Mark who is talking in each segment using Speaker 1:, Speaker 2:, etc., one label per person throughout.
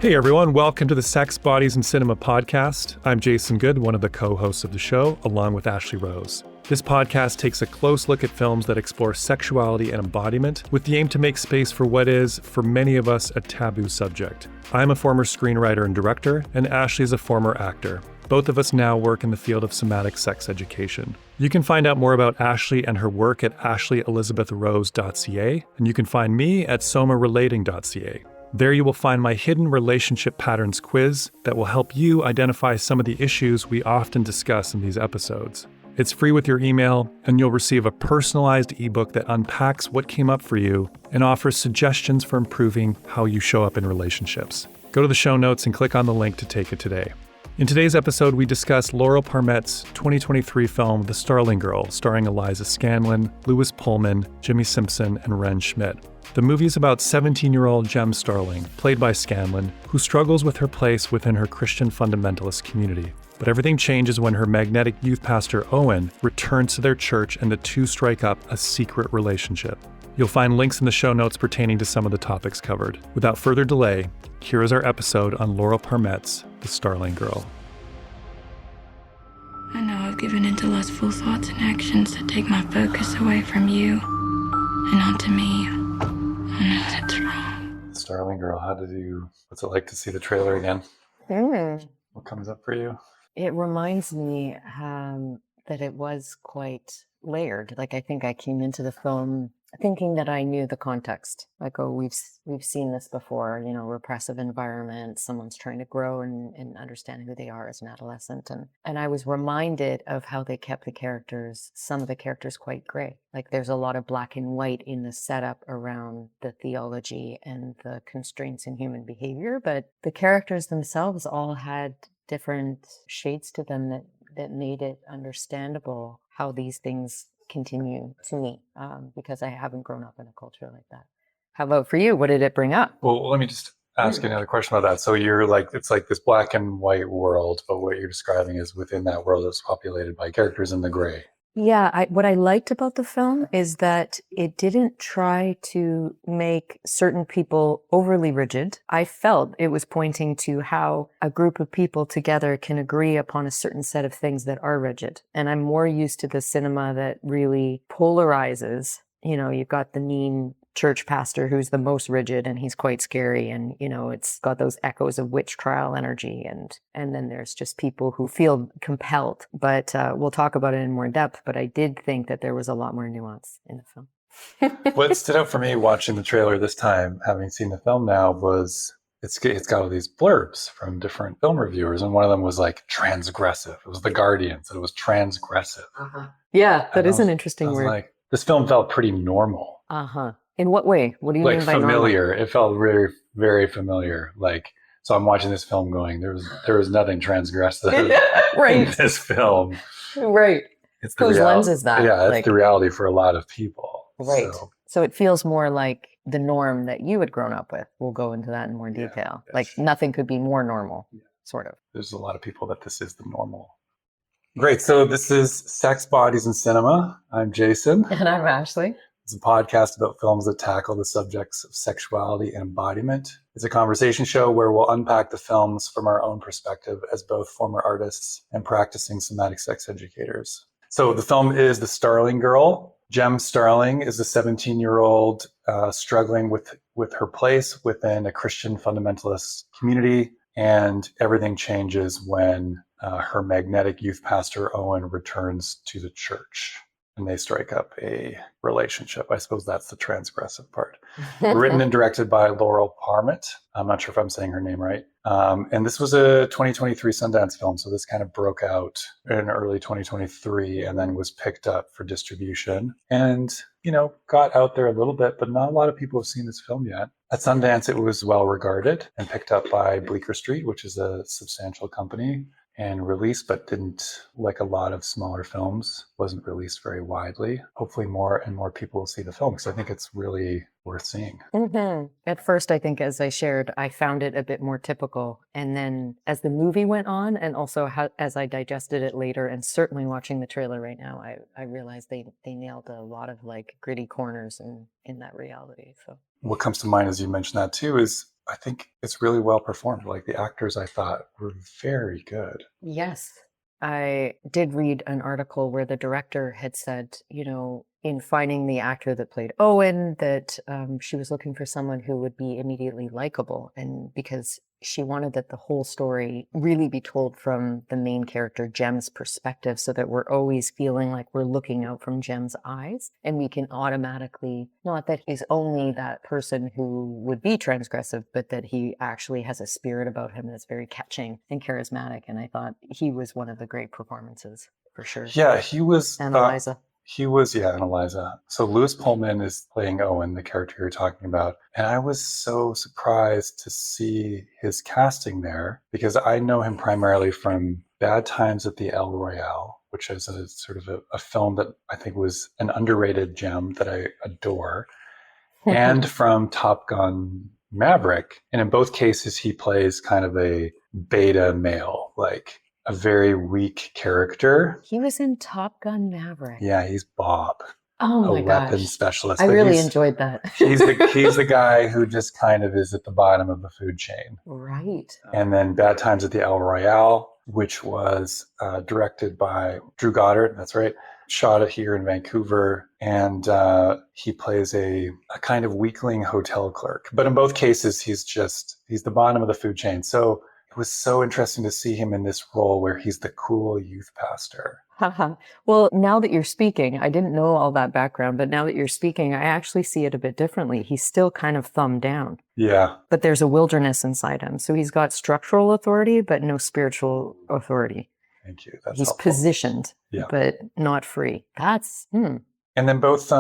Speaker 1: Hey everyone, welcome to the Sex, Bodies, and Cinema podcast. I'm Jason Good, one of the co-hosts of the show, along with Ashley Rose. This podcast takes a close look at films that explore sexuality and embodiment with the aim to make space for what is, for many of us, a taboo subject. I'm a former screenwriter and director, and Ashley is a former actor. Both of us now work in the field of somatic sex education. You can find out more about Ashley and her work at ashleyelizabethrose.ca, and you can find me at somarelating.ca. There you will find my hidden relationship patterns quiz that will help you identify some of the issues we often discuss in these episodes. It's free with your email, and you'll receive a personalized ebook that unpacks what came up for you and offers suggestions for improving how you show up in relationships. Go to the show notes and click on the link to take it today. In today's episode, we discuss Laurel Parmet's 2023 film, The Starling Girl, starring Eliza Scanlen, Lewis Pullman, Jimmy Simpson, and Ren Schmidt. The movie is about 17-year-old Jem Starling, played by Scanlen, who struggles with her place within her Christian fundamentalist community. But everything changes when her magnetic youth pastor Owen returns to their church and the two strike up a secret relationship. You'll find links in the show notes pertaining to some of the topics covered. Without further delay, here is our episode on Laurel Parmet's The Starling Girl.
Speaker 2: I know I've given into lustful thoughts and actions that take my focus away from you and onto me. I know that's wrong.
Speaker 1: Starling Girl, what's it like to see the trailer again? What comes up for you?
Speaker 3: It reminds me that it was quite layered. Like, I think I came into the film thinking that I knew the context. Like, oh, we've seen this before, repressive environment, someone's trying to grow and understand who they are as an adolescent. And I was reminded of how they kept some of the characters quite gray. Like, there's a lot of black and white in the setup around the theology and the constraints in human behavior, but the characters themselves all had different shades to them that made it understandable how these things continue to me, because I haven't grown up in a culture like that. How about for you? What did it bring up?
Speaker 1: Well, let me just ask you another question about that. So you're like, it's like this black and white world, but what you're describing is within that world that's populated by characters in the gray.
Speaker 3: Yeah, what I liked about the film is that it didn't try to make certain people overly rigid. I felt it was pointing to how a group of people together can agree upon a certain set of things that are rigid. And I'm more used to the cinema that really polarizes. You've got the mean church pastor who's the most rigid and he's quite scary, and it's got those echoes of witch trial energy, and then there's just people who feel compelled, but we'll talk about it in more depth. But I did think that there was a lot more nuance in the film.
Speaker 1: What stood out for me watching the trailer this time, having seen the film now, was it's got all these blurbs from different film reviewers, and one of them was like transgressive. It was The Guardian, so it was transgressive.
Speaker 3: Yeah, that is an interesting word.
Speaker 1: Like, this film felt pretty normal.
Speaker 3: In what way? What do you mean by
Speaker 1: familiar?
Speaker 3: normal?
Speaker 1: It felt very, very familiar. Like, so I'm watching this film going, there was nothing transgressive in this film.
Speaker 3: Right.
Speaker 1: It's
Speaker 3: whose lens is that?
Speaker 1: Yeah, it's the reality for a lot of people.
Speaker 3: Right. So it feels more like the norm that you had grown up with. We'll go into that in more detail. Yes. Like, nothing could be more normal, sort of.
Speaker 1: There's a lot of people that this is the normal. Great. So this is Sex, Bodies, and Cinema. I'm Jason.
Speaker 3: And I'm Ashley.
Speaker 1: It's a podcast about films that tackle the subjects of sexuality and embodiment. It's a conversation show where we'll unpack the films from our own perspective as both former artists and practicing somatic sex educators. So the film is The Starling Girl. Jem Starling is a 17-year-old struggling with her place within a Christian fundamentalist community, and everything changes when her magnetic youth pastor Owen returns to the church. And they strike up a relationship. I suppose that's the transgressive part. Written and directed by Laurel Parmet. I'm not sure if I'm saying her name right. And this was a 2023 Sundance film. So this kind of broke out in early 2023 and then was picked up for distribution and, got out there a little bit, but not a lot of people have seen this film yet. At Sundance, it was well regarded and picked up by Bleecker Street, which is a substantial company, and released, but didn't, like a lot of smaller films, wasn't released very widely. Hopefully more and more people will see the film because I think it's really worth seeing.
Speaker 3: At first, I think, as I shared, I found it a bit more typical. And then as the movie went on, and also as I digested it later, and certainly watching the trailer right now, I realized they nailed a lot of like gritty corners in that reality. So
Speaker 1: what comes to mind as you mentioned that too is
Speaker 4: I think it's really well performed. Like the actors, I thought were very good.
Speaker 3: Yes. I did read an article where the director had said, in finding the actor that played Owen, that she was looking for someone who would be immediately likable. And because she wanted that the whole story really be told from the main character, Jem's perspective, so that we're always feeling like we're looking out from Jem's eyes. And we can automatically, not that he's only that person who would be transgressive, but that he actually has a spirit about him that's very catching and charismatic. And I thought he was one of the great performances, for sure.
Speaker 4: Yeah, he was.
Speaker 3: And Eliza.
Speaker 4: And Eliza. So Louis Pullman is playing Owen, the character you're talking about. And I was so surprised to see his casting there because I know him primarily from Bad Times at the El Royale, which is a sort of a film that I think was an underrated gem that I adore, and from Top Gun Maverick. And in both cases, he plays kind of a beta male, like a very weak character.
Speaker 3: He was in Top Gun Maverick.
Speaker 4: Yeah, he's Bob.
Speaker 3: Oh my gosh.
Speaker 4: Weapons specialist.
Speaker 3: I really enjoyed that.
Speaker 4: he's the guy who just kind of is at the bottom of the food chain.
Speaker 3: Right.
Speaker 4: And then Bad Times at the El Royale, which was directed by Drew Goddard. That's right. Shot it here in Vancouver. And he plays a kind of weakling hotel clerk. But in both cases, he's the bottom of the food chain. So it was so interesting to see him in this role where he's the cool youth pastor.
Speaker 3: Well, now that you're speaking, I didn't know all that background, but now that you're speaking, I actually see it a bit differently. He's still kind of thumbed down.
Speaker 4: Yeah.
Speaker 3: But there's a wilderness inside him. So he's got structural authority, but no spiritual authority.
Speaker 4: Thank you. That's
Speaker 3: He's
Speaker 4: helpful.
Speaker 3: Positioned, but not free. That's...
Speaker 4: And then both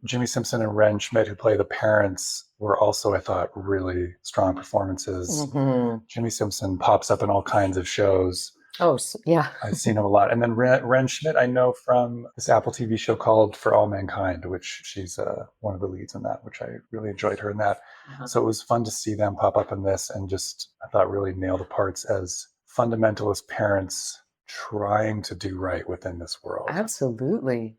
Speaker 4: Jimmy Simpson and Ren Schmidt, who play the parents, were also, I thought, really strong performances.
Speaker 3: Mm-hmm.
Speaker 4: Jimmy Simpson pops up in all kinds of shows.
Speaker 3: Oh, yeah.
Speaker 4: I've seen him a lot. And then Ren Schmidt, I know from this Apple TV show called For All Mankind, which she's one of the leads in that, which I really enjoyed her in that. Uh-huh. So it was fun to see them pop up in this and just, I thought, really nail the parts as fundamentalist parents trying to do right within this world.
Speaker 3: Absolutely.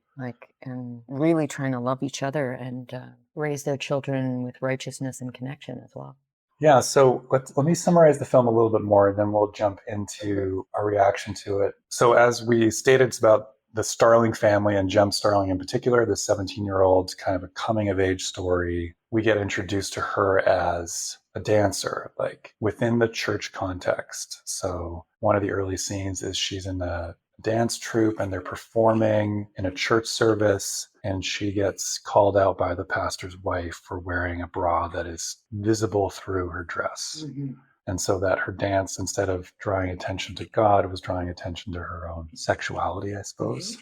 Speaker 3: And really trying to love each other and raise their children with righteousness and connection as well.
Speaker 4: Yeah, so let me summarize the film a little bit more, and then we'll jump into our reaction to it. So as we stated, it's about the Starling family and Jem Starling in particular, the 17-year-old, kind of a coming-of-age story. We get introduced to her as a dancer, like within the church context. So one of the early scenes is she's in a dance troupe and they're performing in a church service, and she gets called out by the pastor's wife for wearing a bra that is visible through her dress. Mm-hmm. And so that her dance, instead of drawing attention to God, was drawing attention to her own sexuality, I suppose.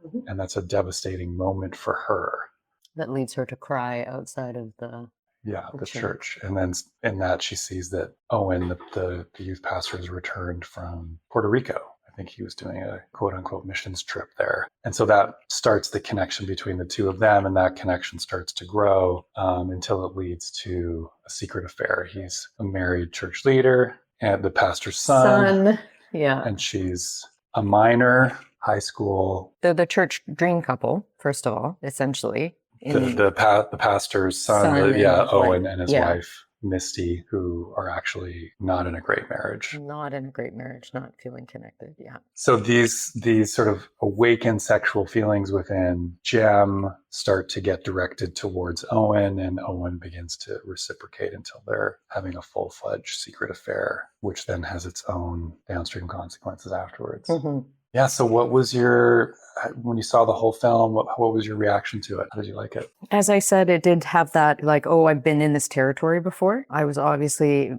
Speaker 4: Mm-hmm. And that's a devastating moment for her.
Speaker 3: That leads her to cry outside of the
Speaker 4: church. And then in that she sees that Owen, the youth pastor, has returned from Puerto Rico. I think he was doing a quote unquote missions trip there. And so that starts the connection between the two of them. And that connection starts to grow until it leads to a secret affair. He's a married church leader and the pastor's son.
Speaker 3: Yeah.
Speaker 4: And she's a minor, high school.
Speaker 3: They're the church dream couple, first of all, essentially.
Speaker 4: The pastor's son Owen and his wife, Misty, who are actually not in a great marriage.
Speaker 3: Not in a great marriage, not feeling connected, yeah.
Speaker 4: So these sort of awakened sexual feelings within Jem start to get directed towards Owen, and Owen begins to reciprocate until they're having a full-fledged secret affair, which then has its own downstream consequences afterwards. Mm-hmm. Yeah, so what was when you saw the whole film, what was your reaction to it? How did you like it?
Speaker 3: As I said, it did have that, I've been in this territory before. I was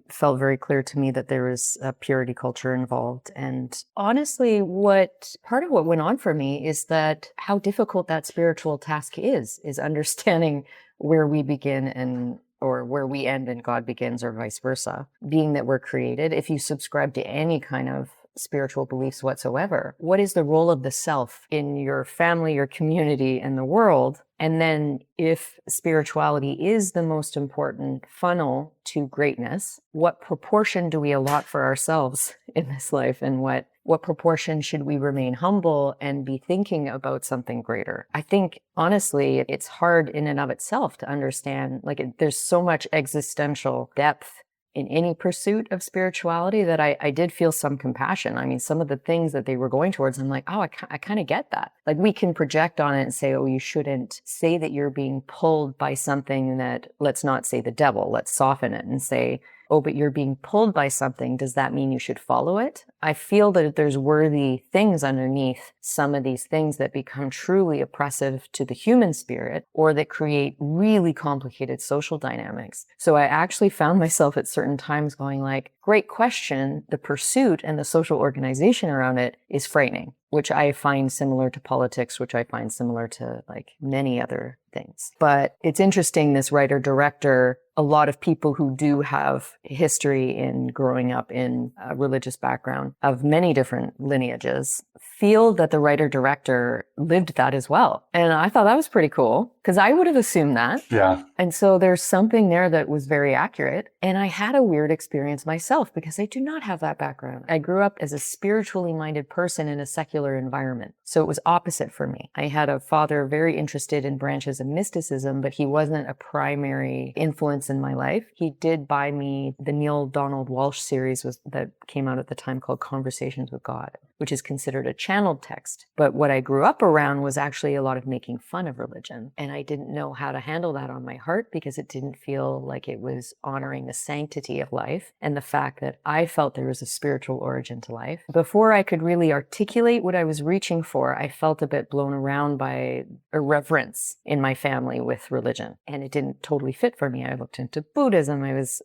Speaker 3: felt very clear to me that there was a purity culture involved. And honestly, part of what went on for me is that how difficult that spiritual task is understanding where we begin or where we end and God begins, or vice versa. Being that we're created, if you subscribe to any kind of spiritual beliefs whatsoever, what is the role of the self in your family, your community, and the world? And then if spirituality is the most important funnel to greatness, what proportion do we allot for ourselves in this life? And what proportion should we remain humble and be thinking about something greater? I think, honestly, it's hard in and of itself to understand, there's so much existential depth in any pursuit of spirituality that I did feel some compassion. I mean, some of the things that they were going towards, I'm like, oh, I kind of get that. Like, we can project on it and say, oh, you shouldn't say that you're being pulled by something that, let's not say the devil, let's soften it and say, oh, but you're being pulled by something. Does that mean you should follow it? I feel that there's worthy things underneath some of these things that become truly oppressive to the human spirit, or that create really complicated social dynamics. So I actually found myself at certain times going like, great question. The pursuit and the social organization around it is frightening, which I find similar to politics, which I find similar to like many other things. But it's interesting, this writer director, a lot of people who do have history in growing up in a religious background of many different lineages feel that the writer director lived that as well. And I thought that was pretty cool because I would have assumed that.
Speaker 4: Yeah.
Speaker 3: And so there's something there that was very accurate. And I had a weird experience myself because I do not have that background. I grew up as a spiritually minded person in a secular environment. So it was opposite for me. I had a father very interested in branches of mysticism, but he wasn't a primary influence in my life. He did buy me the Neil Donald Walsh series that came out at the time called Conversations with God, which is considered a channeled text. But what I grew up around was actually a lot of making fun of religion. And I didn't know how to handle that on my heart because it didn't feel like it was honoring the sanctity of life and the fact that I felt there was a spiritual origin to life. Before I could really articulate what I was reaching for, I felt a bit blown around by irreverence in my family with religion. And it didn't totally fit for me. I looked into Buddhism.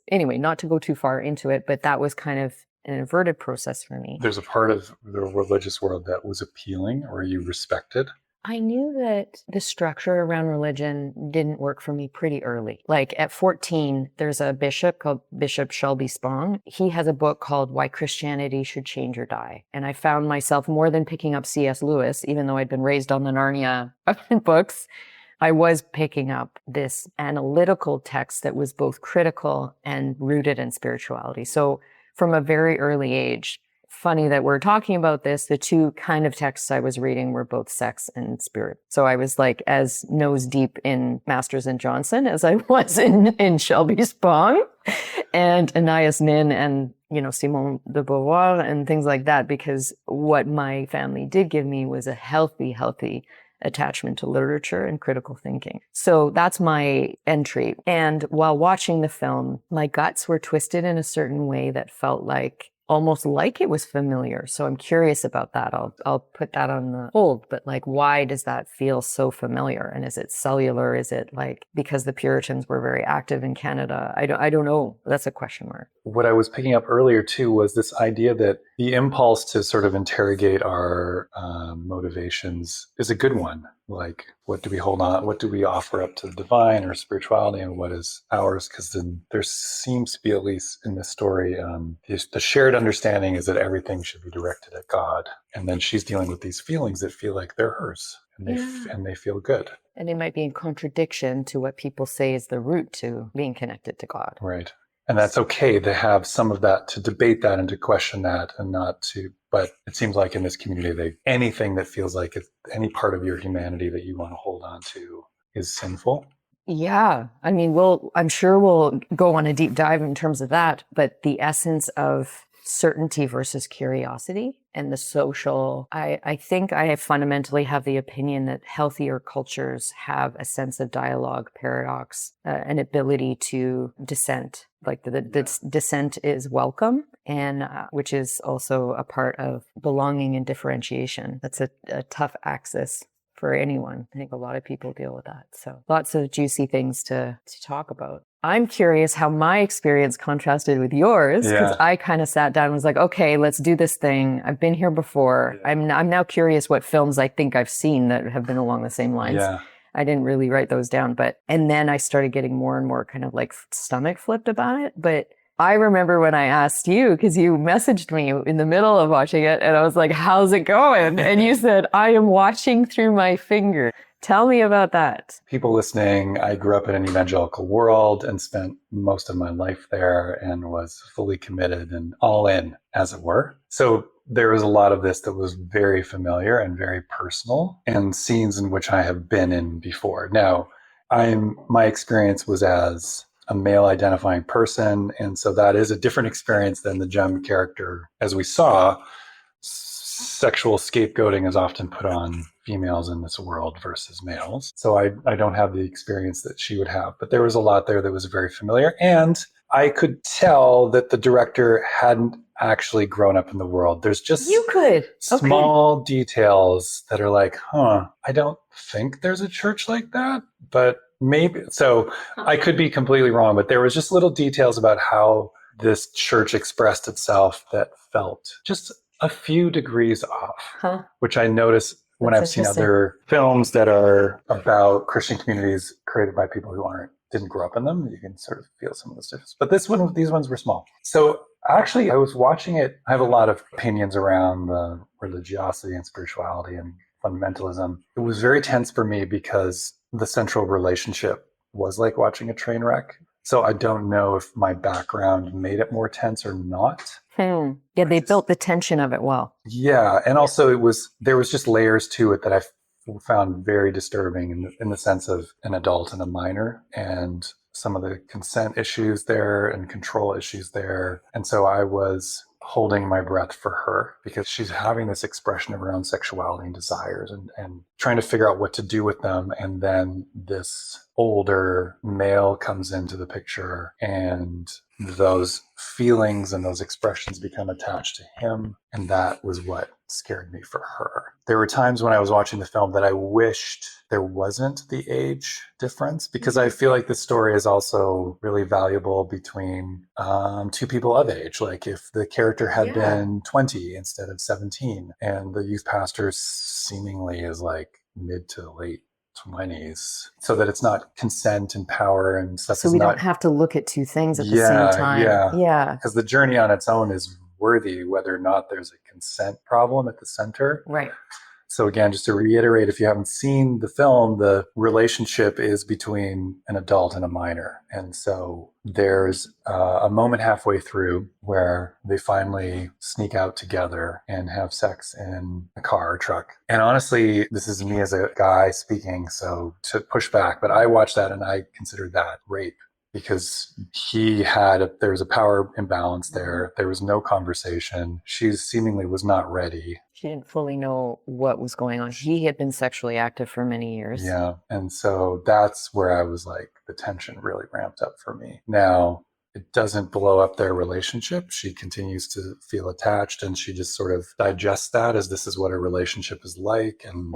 Speaker 3: Anyway, not to go too far into it, but that was kind of an inverted process for me.
Speaker 4: There's a part of the religious world that was appealing or you respected?
Speaker 3: I knew that the structure around religion didn't work for me pretty early. Like at 14, there's a bishop called Bishop Shelby Spong. He has a book called Why Christianity Should Change or Die. And I found myself more than picking up C.S. Lewis, even though I'd been raised on the Narnia books, I was picking up this analytical text that was both critical and rooted in spirituality. So from a very early age, funny that we're talking about this, the two kind of texts I was reading were both sex and spirit. So I was like as nose deep in Masters and Johnson as I was in Shelby Spong and Anais Nin and, Simone de Beauvoir and things like that, because what my family did give me was a healthy attachment to literature and critical thinking. So that's my entry. And while watching the film, my guts were twisted in a certain way that felt almost like it was familiar. So I'm curious about that. I'll put that on the hold, but why does that feel so familiar? And is it cellular? Is it because the Puritans were very active in Canada? I don't know. That's a question mark.
Speaker 4: What I was picking up earlier too was this idea that the impulse to sort of interrogate our motivations is a good one. What do we hold on? What do we offer up to the divine or spirituality, and what is ours? Because then there seems to be, at least in this story, the shared understanding is that everything should be directed at God, and then she's dealing with these feelings that feel like they're hers, and they feel good.
Speaker 3: And they might be in contradiction to what people say is the root to being connected to God.
Speaker 4: Right. And that's okay to have some of that, to debate that and to question that and not to, but it seems like in this community, anything that feels like it's any part of your humanity that you want to hold on to is sinful.
Speaker 3: Yeah. I mean, I'm sure we'll go on a deep dive in terms of that, but the essence of certainty versus curiosity and the social, I think I fundamentally have the opinion that healthier cultures have a sense of dialogue, paradox, an ability to dissent. The dissent is welcome, and which is also a part of belonging and differentiation. That's a tough axis for anyone. I think a lot of people deal with that. So lots of juicy things to talk about. I'm curious how my experience contrasted with yours, because I kind of sat down and was like, okay, let's do this thing. I've been here before. Yeah. I'm now curious what films I think I've seen that have been along the same lines. Yeah. I didn't really write those down, and then I started getting more and more kind of stomach flipped about it. But I remember when I asked you, because you messaged me in the middle of watching it, and I was like, how's it going? And you said, I am watching through my finger. Tell me about that.
Speaker 4: People listening, I grew up in an evangelical world and spent most of my life there and was fully committed and all in, as it were. So there was a lot of this that was very familiar and very personal, and scenes in which I have been in before. Now, my experience was as a male identifying person. And so that is a different experience than the Jem character. As we saw, sexual scapegoating is often put on females in this world versus males. So I don't have the experience that she would have, but there was a lot there that was very familiar. And I could tell that the director hadn't actually grown up in the world. There's just
Speaker 3: You could.
Speaker 4: small details that are like, I don't think there's a church like that, but maybe. So I could be completely wrong, but there was just little details about how this church expressed itself that felt just a few degrees off, which I notice when I've seen other films that are about Christian communities created by people who didn't grow up in them. You can sort of feel some of those differences. But these ones were small. So actually, I was watching it. I have a lot of opinions around the religiosity and spirituality and fundamentalism. It was very tense for me because the central relationship was like watching a train wreck. So I don't know if my background made it more tense or not.
Speaker 3: Yeah, they built the tension of it well.
Speaker 4: Yeah, and also there was just layers to it that I found very disturbing in the sense of an adult and a minor, and some of the consent issues there and control issues there. And so I was holding my breath for her because she's having this expression of her own sexuality and desires and trying to figure out what to do with them. And then this older male comes into the picture and those feelings and those expressions become attached to him. And that was what scared me for her. There were times when I was watching the film that I wished there wasn't the age difference, because I feel like this story is also really valuable between two people of age. Like if the character had been 20 instead of 17, and the youth pastor seemingly is like mid to late 20s, so that it's not consent and power and stuff.
Speaker 3: So we don't have to look at two things at the same time.
Speaker 4: Yeah. Because the journey on its own is worthy, whether or not there's a consent problem at the center.
Speaker 3: Right.
Speaker 4: So again, just to reiterate, if you haven't seen the film, the relationship is between an adult and a minor. And so there's a moment halfway through where they finally sneak out together and have sex in a car or truck. And honestly, this is me as a guy speaking, so to push back, but I watched that and I considered that rape. Because there was a power imbalance there. There was no conversation. She seemingly was not ready.
Speaker 3: She didn't fully know what was going on. He had been sexually active for many years.
Speaker 4: Yeah. And so that's where I was like, the tension really ramped up for me. Now, it doesn't blow up their relationship. She continues to feel attached, and she just sort of digests that as this is what a relationship is like, and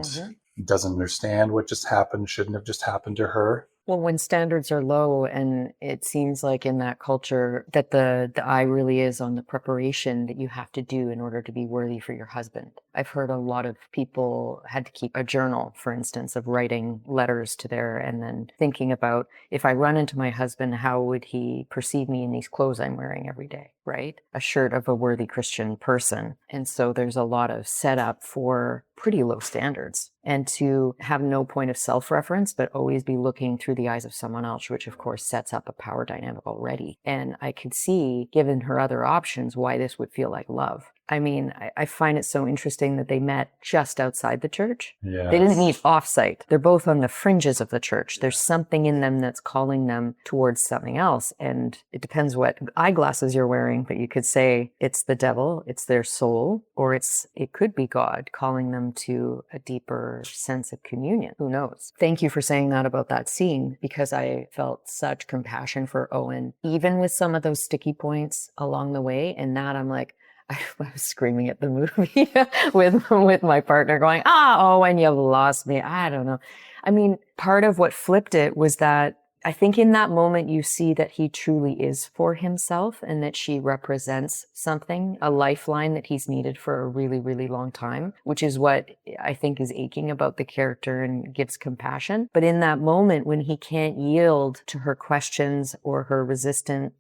Speaker 4: doesn't understand what just happened, shouldn't have just happened to her.
Speaker 3: Well, when standards are low, and it seems like in that culture that the eye really is on the preparation that you have to do in order to be worthy for your husband. I've heard a lot of people had to keep a journal, for instance, of writing letters to and then thinking about, if I run into my husband, how would he perceive me in these clothes I'm wearing every day, right? A shirt of a worthy Christian person. And so there's a lot of setup for pretty low standards, and to have no point of self-reference, but always be looking through the eyes of someone else, which of course sets up a power dynamic already. And I could see, given her other options, why this would feel like love. I mean, I find it so interesting that they met just outside the church.
Speaker 4: Yes.
Speaker 3: They didn't meet off-site. They're both on the fringes of the church. There's something in them that's calling them towards something else. And it depends what eyeglasses you're wearing, but you could say it's the devil, it's their soul, or it could be God calling them to a deeper sense of communion. Who knows? Thank you for saying that about that scene, because I felt such compassion for Owen, even with some of those sticky points along the way. And that I'm like, I was screaming at the movie with my partner going, Owen, you've lost me. I don't know. I mean, part of what flipped it was that I think in that moment you see that he truly is for himself, and that she represents something, a lifeline that he's needed for a really, really long time, which is what I think is aching about the character and gives compassion. But in that moment when he can't yield to her questions or her resistant,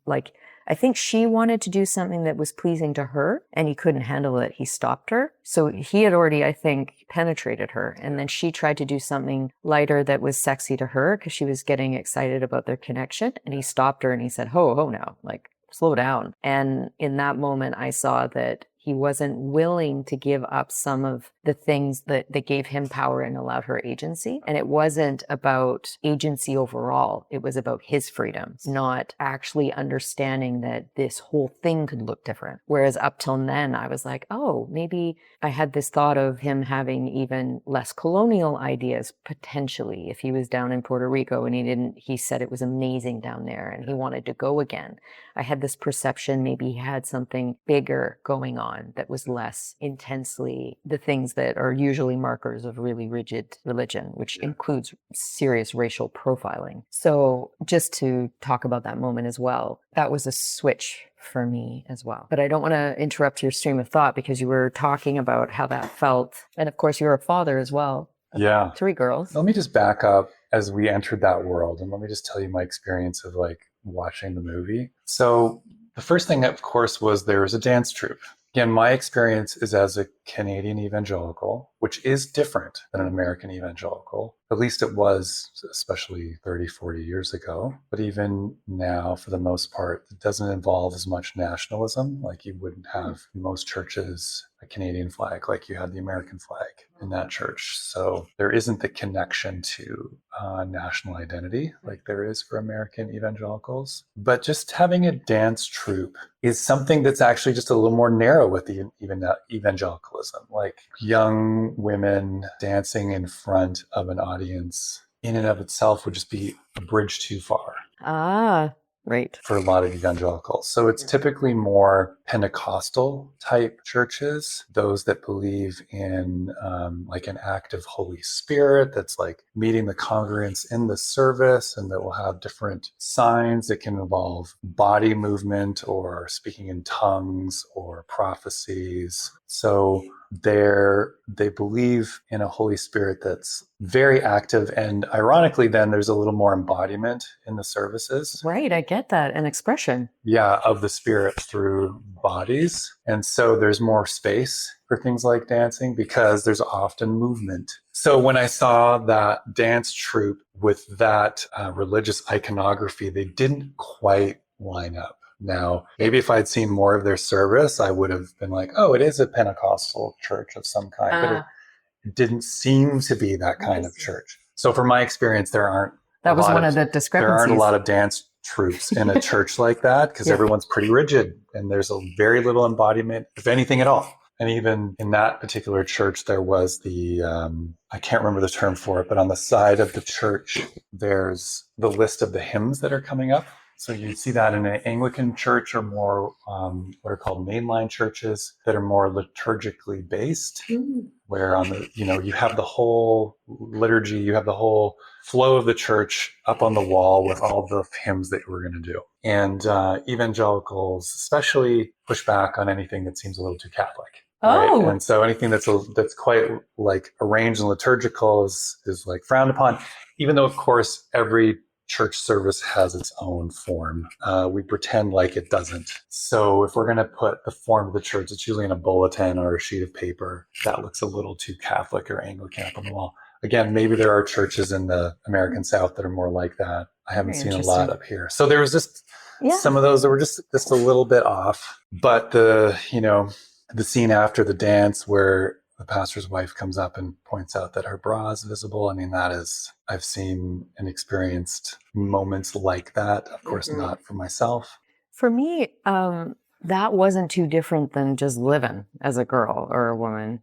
Speaker 3: I think she wanted to do something that was pleasing to her, and he couldn't handle it. He stopped her. So he had already, I think, penetrated her. And then she tried to do something lighter that was sexy to her because she was getting excited about their connection. And he stopped her and he said, ho now, slow down. And in that moment, I saw that He wasn't willing to give up some of the things that gave him power and allowed her agency. And it wasn't about agency overall. It was about his freedom, not actually understanding that this whole thing could look different. Whereas up till then, I was like, oh, maybe I had this thought of him having even less colonial ideas potentially if he was down in Puerto Rico and he said it was amazing down there and he wanted to go again. I had this perception maybe he had something bigger going on that was less intensely the things that are usually markers of really rigid religion, which includes serious racial profiling. So just to talk about that moment as well, that was a switch for me as well. But I don't want to interrupt your stream of thought because you were talking about how that felt. And of course, you're a father as well.
Speaker 4: Yeah.
Speaker 3: 3 girls.
Speaker 4: Let me just back up as we entered that world. And let me just tell you my experience of like watching the movie. So the first thing, of course, was there was a dance troupe. Again, my experience is as a Canadian evangelical, which is different than an American evangelical. At least it was, especially 30, 40 years ago. But even now, for the most part, it doesn't involve as much nationalism. Like you wouldn't have in most churches a Canadian flag like you had the American flag in that church. So there isn't the connection to national identity like there is for American evangelicals. But just having a dance troupe is something that's actually just a little more narrow with the evangelicalism. Like young women dancing in front of an audience in and of itself would just be a bridge too far.
Speaker 3: Right.
Speaker 4: For a lot of evangelicals. So it's typically more Pentecostal type churches, those that believe in like an active Holy Spirit that's like meeting the congregants in the service and that will have different signs that can involve body movement or speaking in tongues or prophecies. So they believe in a Holy Spirit that's very active. And ironically, then there's a little more embodiment in the services.
Speaker 3: Right. I get that. An expression.
Speaker 4: Yeah, of the Spirit through bodies. And so there's more space for things like dancing because there's often movement. So when I saw that dance troupe with that religious iconography, they didn't quite line up. Now, maybe if I'd seen more of their service, I would have been like, oh, it is a Pentecostal church of some kind. But it didn't seem to be that kind of church. So from my experience,
Speaker 3: that was one of the discrepancies.
Speaker 4: There aren't a lot of dance troupes in a church like that because everyone's pretty rigid and there's a very little embodiment, if anything at all. And even in that particular church, there was the, I can't remember the term for it, but on the side of the church, there's the list of the hymns that are coming up. So you see that in an Anglican church or more what are called mainline churches that are more liturgically based, where on the, you have the whole liturgy, you have the whole flow of the church up on the wall with all the hymns that we're going to do. And evangelicals especially push back on anything that seems a little too Catholic.
Speaker 3: Oh.
Speaker 4: Right? And so anything that's quite like arranged and liturgical is like frowned upon, even though, of course, every church service has its own form. We pretend like it doesn't. So if we're going to put the form of the church, it's usually in a bulletin or a sheet of paper that looks a little too Catholic or Anglican up on the wall. Again, maybe there are churches in the American South that are more like that. I haven't seen a lot up here. So there was just some of those that were just a little bit off. But the scene after the dance where the pastor's wife comes up and points out that her bra is visible. I mean, I've seen and experienced moments like that. Of course, not for myself.
Speaker 3: For me, that wasn't too different than just living as a girl or a woman.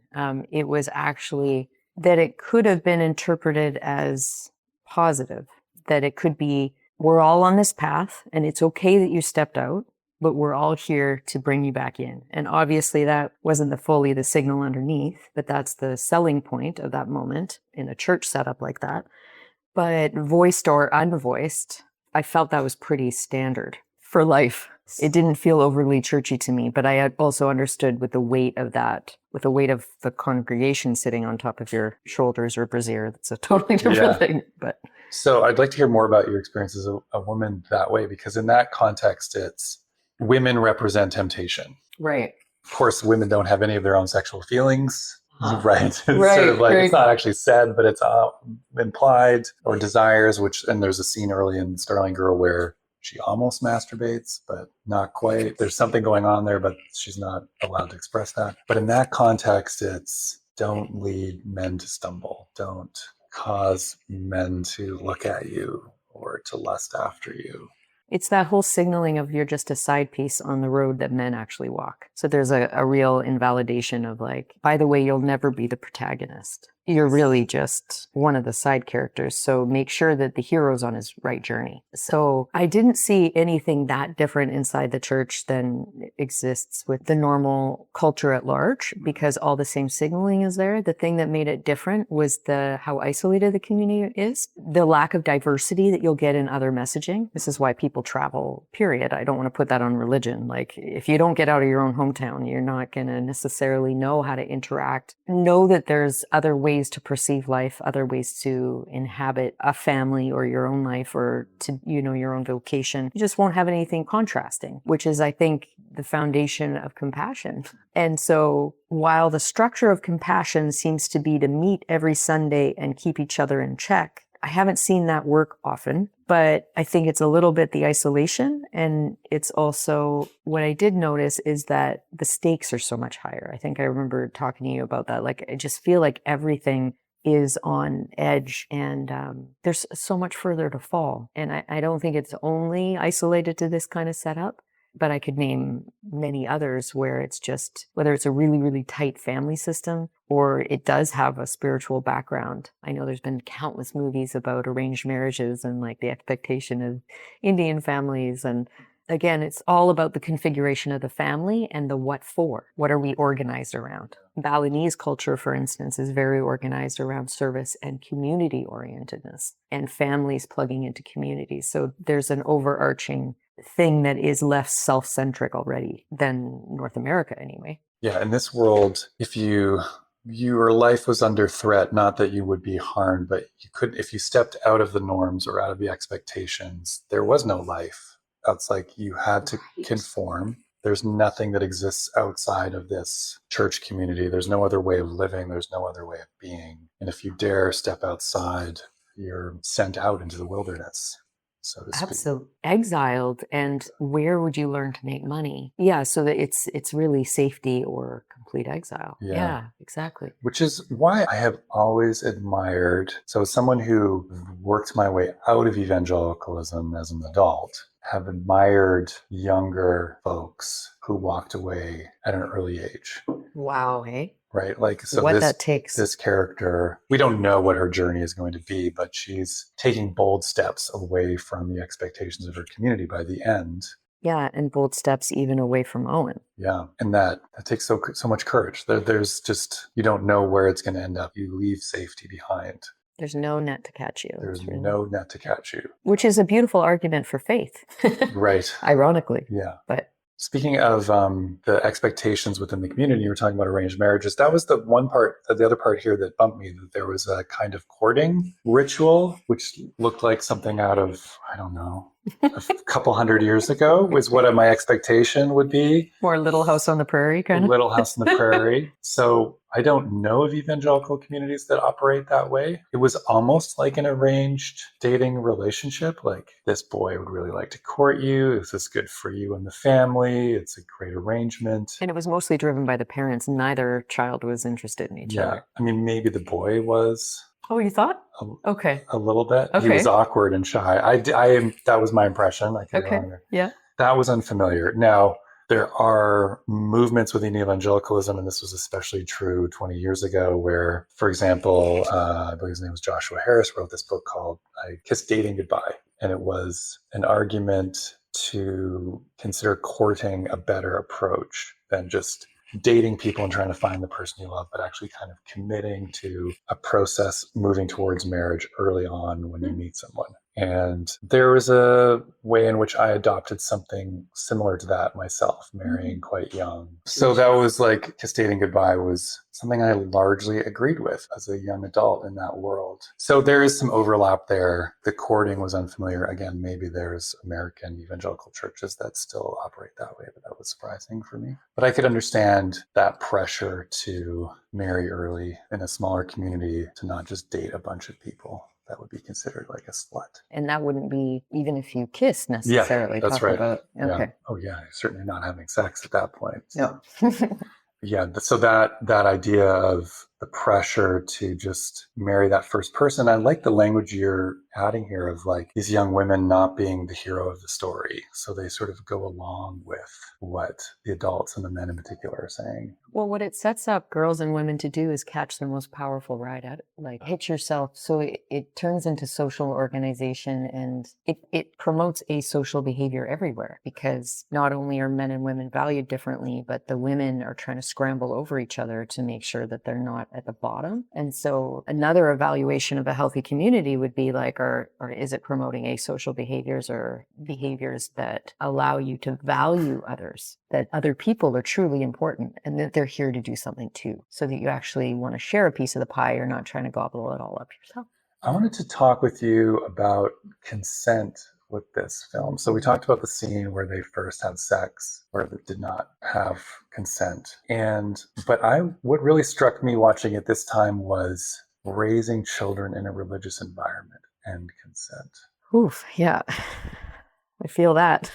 Speaker 3: It was actually that it could have been interpreted as positive, that it could be, we're all on this path and it's okay that you stepped out, but we're all here to bring you back in. And obviously that wasn't fully the signal underneath, but that's the selling point of that moment in a church setup like that. But voiced or unvoiced, I felt that was pretty standard for life. It didn't feel overly churchy to me, but I had also understood with the weight of the congregation sitting on top of your shoulders or brassiere, that's a totally different thing. But
Speaker 4: so I'd like to hear more about your experience as a woman that way, because in that context, it's women represent temptation.
Speaker 3: Right.
Speaker 4: Of course, women don't have any of their own sexual feelings. Right. It's sort of like, it's not actually said, but it's implied, or desires, and there's a scene early in Starling Girl where she almost masturbates, but not quite. There's something going on there, but she's not allowed to express that. But in that context, it's don't lead men to stumble. Don't cause men to look at you or to lust after you.
Speaker 3: It's that whole signaling of you're just a side piece on the road that men actually walk. So there's a real invalidation of like, by the way, you'll never be the protagonist. You're really just one of the side characters. So make sure that the hero's on his right journey. So I didn't see anything that different inside the church than exists with the normal culture at large, because all the same signaling is there. The thing that made it different was how isolated the community is, the lack of diversity that you'll get in other messaging. This is why people travel, period. I don't want to put that on religion. Like, if you don't get out of your own hometown, you're not going to necessarily know how to interact, know that there's other ways to perceive life, other ways to inhabit a family or your own life or to, your own vocation. You just won't have anything contrasting, which is, I think, the foundation of compassion. And so while the structure of compassion seems to be to meet every Sunday and keep each other in check, I haven't seen that work often, but I think it's a little bit the isolation. And it's also, what I did notice is that the stakes are so much higher. I think I remember talking to you about that. Like, I just feel like everything is on edge and there's so much further to fall. And I don't think it's only isolated to this kind of setup, but I could name many others where it's just, whether it's a really, really tight family system or it does have a spiritual background. I know there's been countless movies about arranged marriages and like the expectation of Indian families. And again, it's all about the configuration of the family and the what for. What are we organized around? Balinese culture, for instance, is very organized around service and community orientedness and families plugging into communities. So there's an overarching thing that is less self-centric already than North America anyway.
Speaker 4: Yeah, in this world, if your life was under threat, not that you would be harmed, but you could, if you stepped out of the norms or out of the expectations, there was no life. It's like you had to conform. There's nothing that exists outside of this church community. There's no other way of living. There's no other way of being. And if you dare step outside, you're sent out into the wilderness, so to speak.
Speaker 3: Absolutely. Exiled. And where would you learn to make money? Yeah. So that it's really safety or complete exile. Yeah, exactly.
Speaker 4: Which is why I have always admired, so as someone who worked my way out of evangelicalism as an adult, have admired younger folks who walked away at an early age.
Speaker 3: Wow. Hey.
Speaker 4: Right. Like, so
Speaker 3: what that takes.
Speaker 4: This character, we don't know what her journey is going to be, but she's taking bold steps away from the expectations of her community by the end.
Speaker 3: Yeah. And bold steps even away from Owen.
Speaker 4: Yeah. And that takes so much courage. There's just, you don't know where it's going to end up. You leave safety behind.
Speaker 3: There's no net to catch you.
Speaker 4: There's no net to catch you.
Speaker 3: Which is a beautiful argument for faith.
Speaker 4: Right.
Speaker 3: Ironically.
Speaker 4: Yeah.
Speaker 3: But
Speaker 4: speaking of the expectations within the community, you were talking about arranged marriages. That was the one part, the other part here that bumped me, that there was a kind of courting ritual, which looked like something out of, I don't know, a couple hundred years ago, was what my expectation would be.
Speaker 3: More Little House on the Prairie kind of?
Speaker 4: Little House on the Prairie. So I don't know of evangelical communities that operate that way. It was almost like an arranged dating relationship. Like, this boy would really like to court you. Is this good for you and the family? It's a great arrangement.
Speaker 3: And it was mostly driven by the parents. Neither child was interested in each other.
Speaker 4: I mean, maybe the boy was.
Speaker 3: Oh, you thought? Okay.
Speaker 4: A little bit.
Speaker 3: Okay.
Speaker 4: He was awkward and shy. That was my impression. I could be wrong there.
Speaker 3: Yeah.
Speaker 4: That was unfamiliar. Now, there are movements within evangelicalism, and this was especially true 20 years ago, where, for example, I believe his name was Joshua Harris, wrote this book called I Kissed Dating Goodbye. And it was an argument to consider courting a better approach than just dating people and trying to find the person you love, but actually kind of committing to a process moving towards marriage early on when you meet someone. And there was a way in which I adopted something similar to that myself, marrying quite young. So that was like, Kiss Dating Goodbye was something I largely agreed with as a young adult in that world. So there is some overlap there. The courting was unfamiliar. Again, maybe there's American evangelical churches that still operate that way, but that was surprising for me. But I could understand that pressure to marry early in a smaller community, to not just date a bunch of people. that would be considered like a slut.
Speaker 3: And that wouldn't be even if you kiss necessarily.
Speaker 4: Yeah, that's
Speaker 3: Talk
Speaker 4: right.
Speaker 3: About, okay.
Speaker 4: Yeah. Oh yeah, certainly not having sex at that point.
Speaker 3: No.
Speaker 4: Yeah, so that idea of the pressure to just marry that first person, I like the language you're adding here of like these young women not being the hero of the story. So they sort of go along with what the adults and the men in particular are saying.
Speaker 3: Well, what it sets up girls and women to do is catch the most powerful ride at it. Like hit yourself. So it turns into social organization, and it promotes asocial behavior everywhere, because not only are men and women valued differently, but the women are trying to scramble over each other to make sure that they're not at the bottom. And so another evaluation of a healthy community would be like, or is it promoting asocial behaviors or behaviors that allow you to value others, that other people are truly important and that they're here to do something too, so that you actually want to share a piece of the pie. You're not trying to gobble it all up yourself.
Speaker 4: I wanted to talk with you about consent with this film. So we talked about the scene where they first had sex, where they did not have consent. But what really struck me watching it this time was raising children in a religious environment and consent.
Speaker 3: Oof, yeah. I feel that.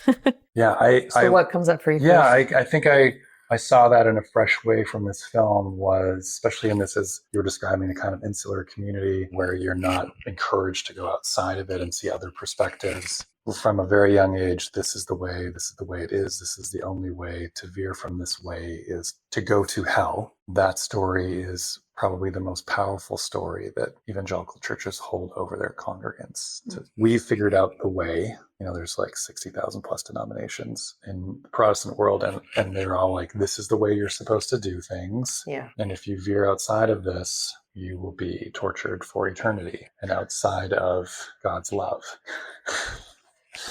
Speaker 4: Yeah.
Speaker 3: What comes up for you?
Speaker 4: Yeah,
Speaker 3: first?
Speaker 4: I think I saw that in a fresh way from this film, was especially in this, as you were describing, a kind of insular community where you're not encouraged to go outside of it and see other perspectives. From a very young age, this is the way it is. This is the only way. To veer from this way is to go to hell. That story is probably the most powerful story that evangelical churches hold over their congregants. We've figured out the way. There's like 60,000 plus denominations in the Protestant world, and they're all like, this is the way you're supposed to do things.
Speaker 3: Yeah.
Speaker 4: And if you veer outside of this, you will be tortured for eternity and outside of God's love.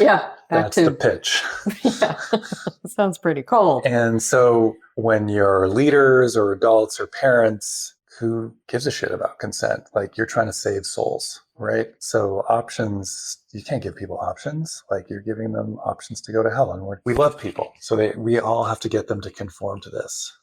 Speaker 3: Yeah,
Speaker 4: that's the pitch.
Speaker 3: Yeah, sounds pretty cold.
Speaker 4: And so when you're leaders or adults or parents, who gives a shit about consent? Like, you're trying to save souls, right? So options, you can't give people options. Like, you're giving them options to go to hell. And we love people. So we all have to get them to conform to this.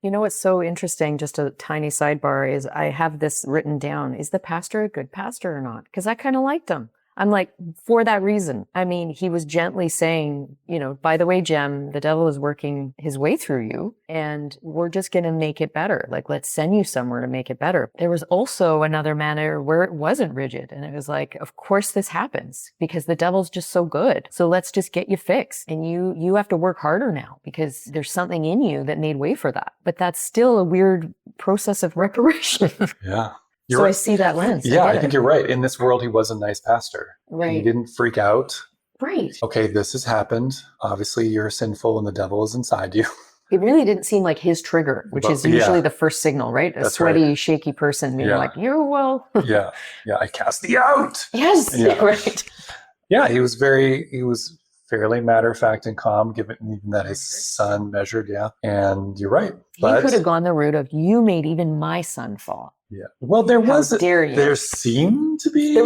Speaker 3: You know what's so interesting, just a tiny sidebar, is I have this written down. Is the pastor a good pastor or not? Because I kind of liked him. I'm like, for that reason. I mean, he was gently saying, by the way, Jem, the devil is working his way through you, and we're just going to make it better. Like, let's send you somewhere to make it better. There was also another manner where it wasn't rigid. And it was like, of course this happens because the devil's just so good. So let's just get you fixed. And you have to work harder now because there's something in you that made way for that. But that's still a weird process of reparation.
Speaker 4: Yeah.
Speaker 3: So I see that lens.
Speaker 4: Yeah, I think you're right. In this world, he was a nice pastor.
Speaker 3: Right.
Speaker 4: He didn't freak out.
Speaker 3: Right.
Speaker 4: Okay, this has happened. Obviously, you're sinful and the devil is inside you.
Speaker 3: It really didn't seem like his trigger, which is usually the first signal, right? A sweaty, shaky person being like, you will.
Speaker 4: Yeah, I cast thee out.
Speaker 3: Yes, right.
Speaker 4: Yeah, he was fairly matter-of-fact and calm, given even that his son measured, and you're right.
Speaker 3: He could have gone the route of, you made even my son fall.
Speaker 4: Yeah. Well, there seemed to be.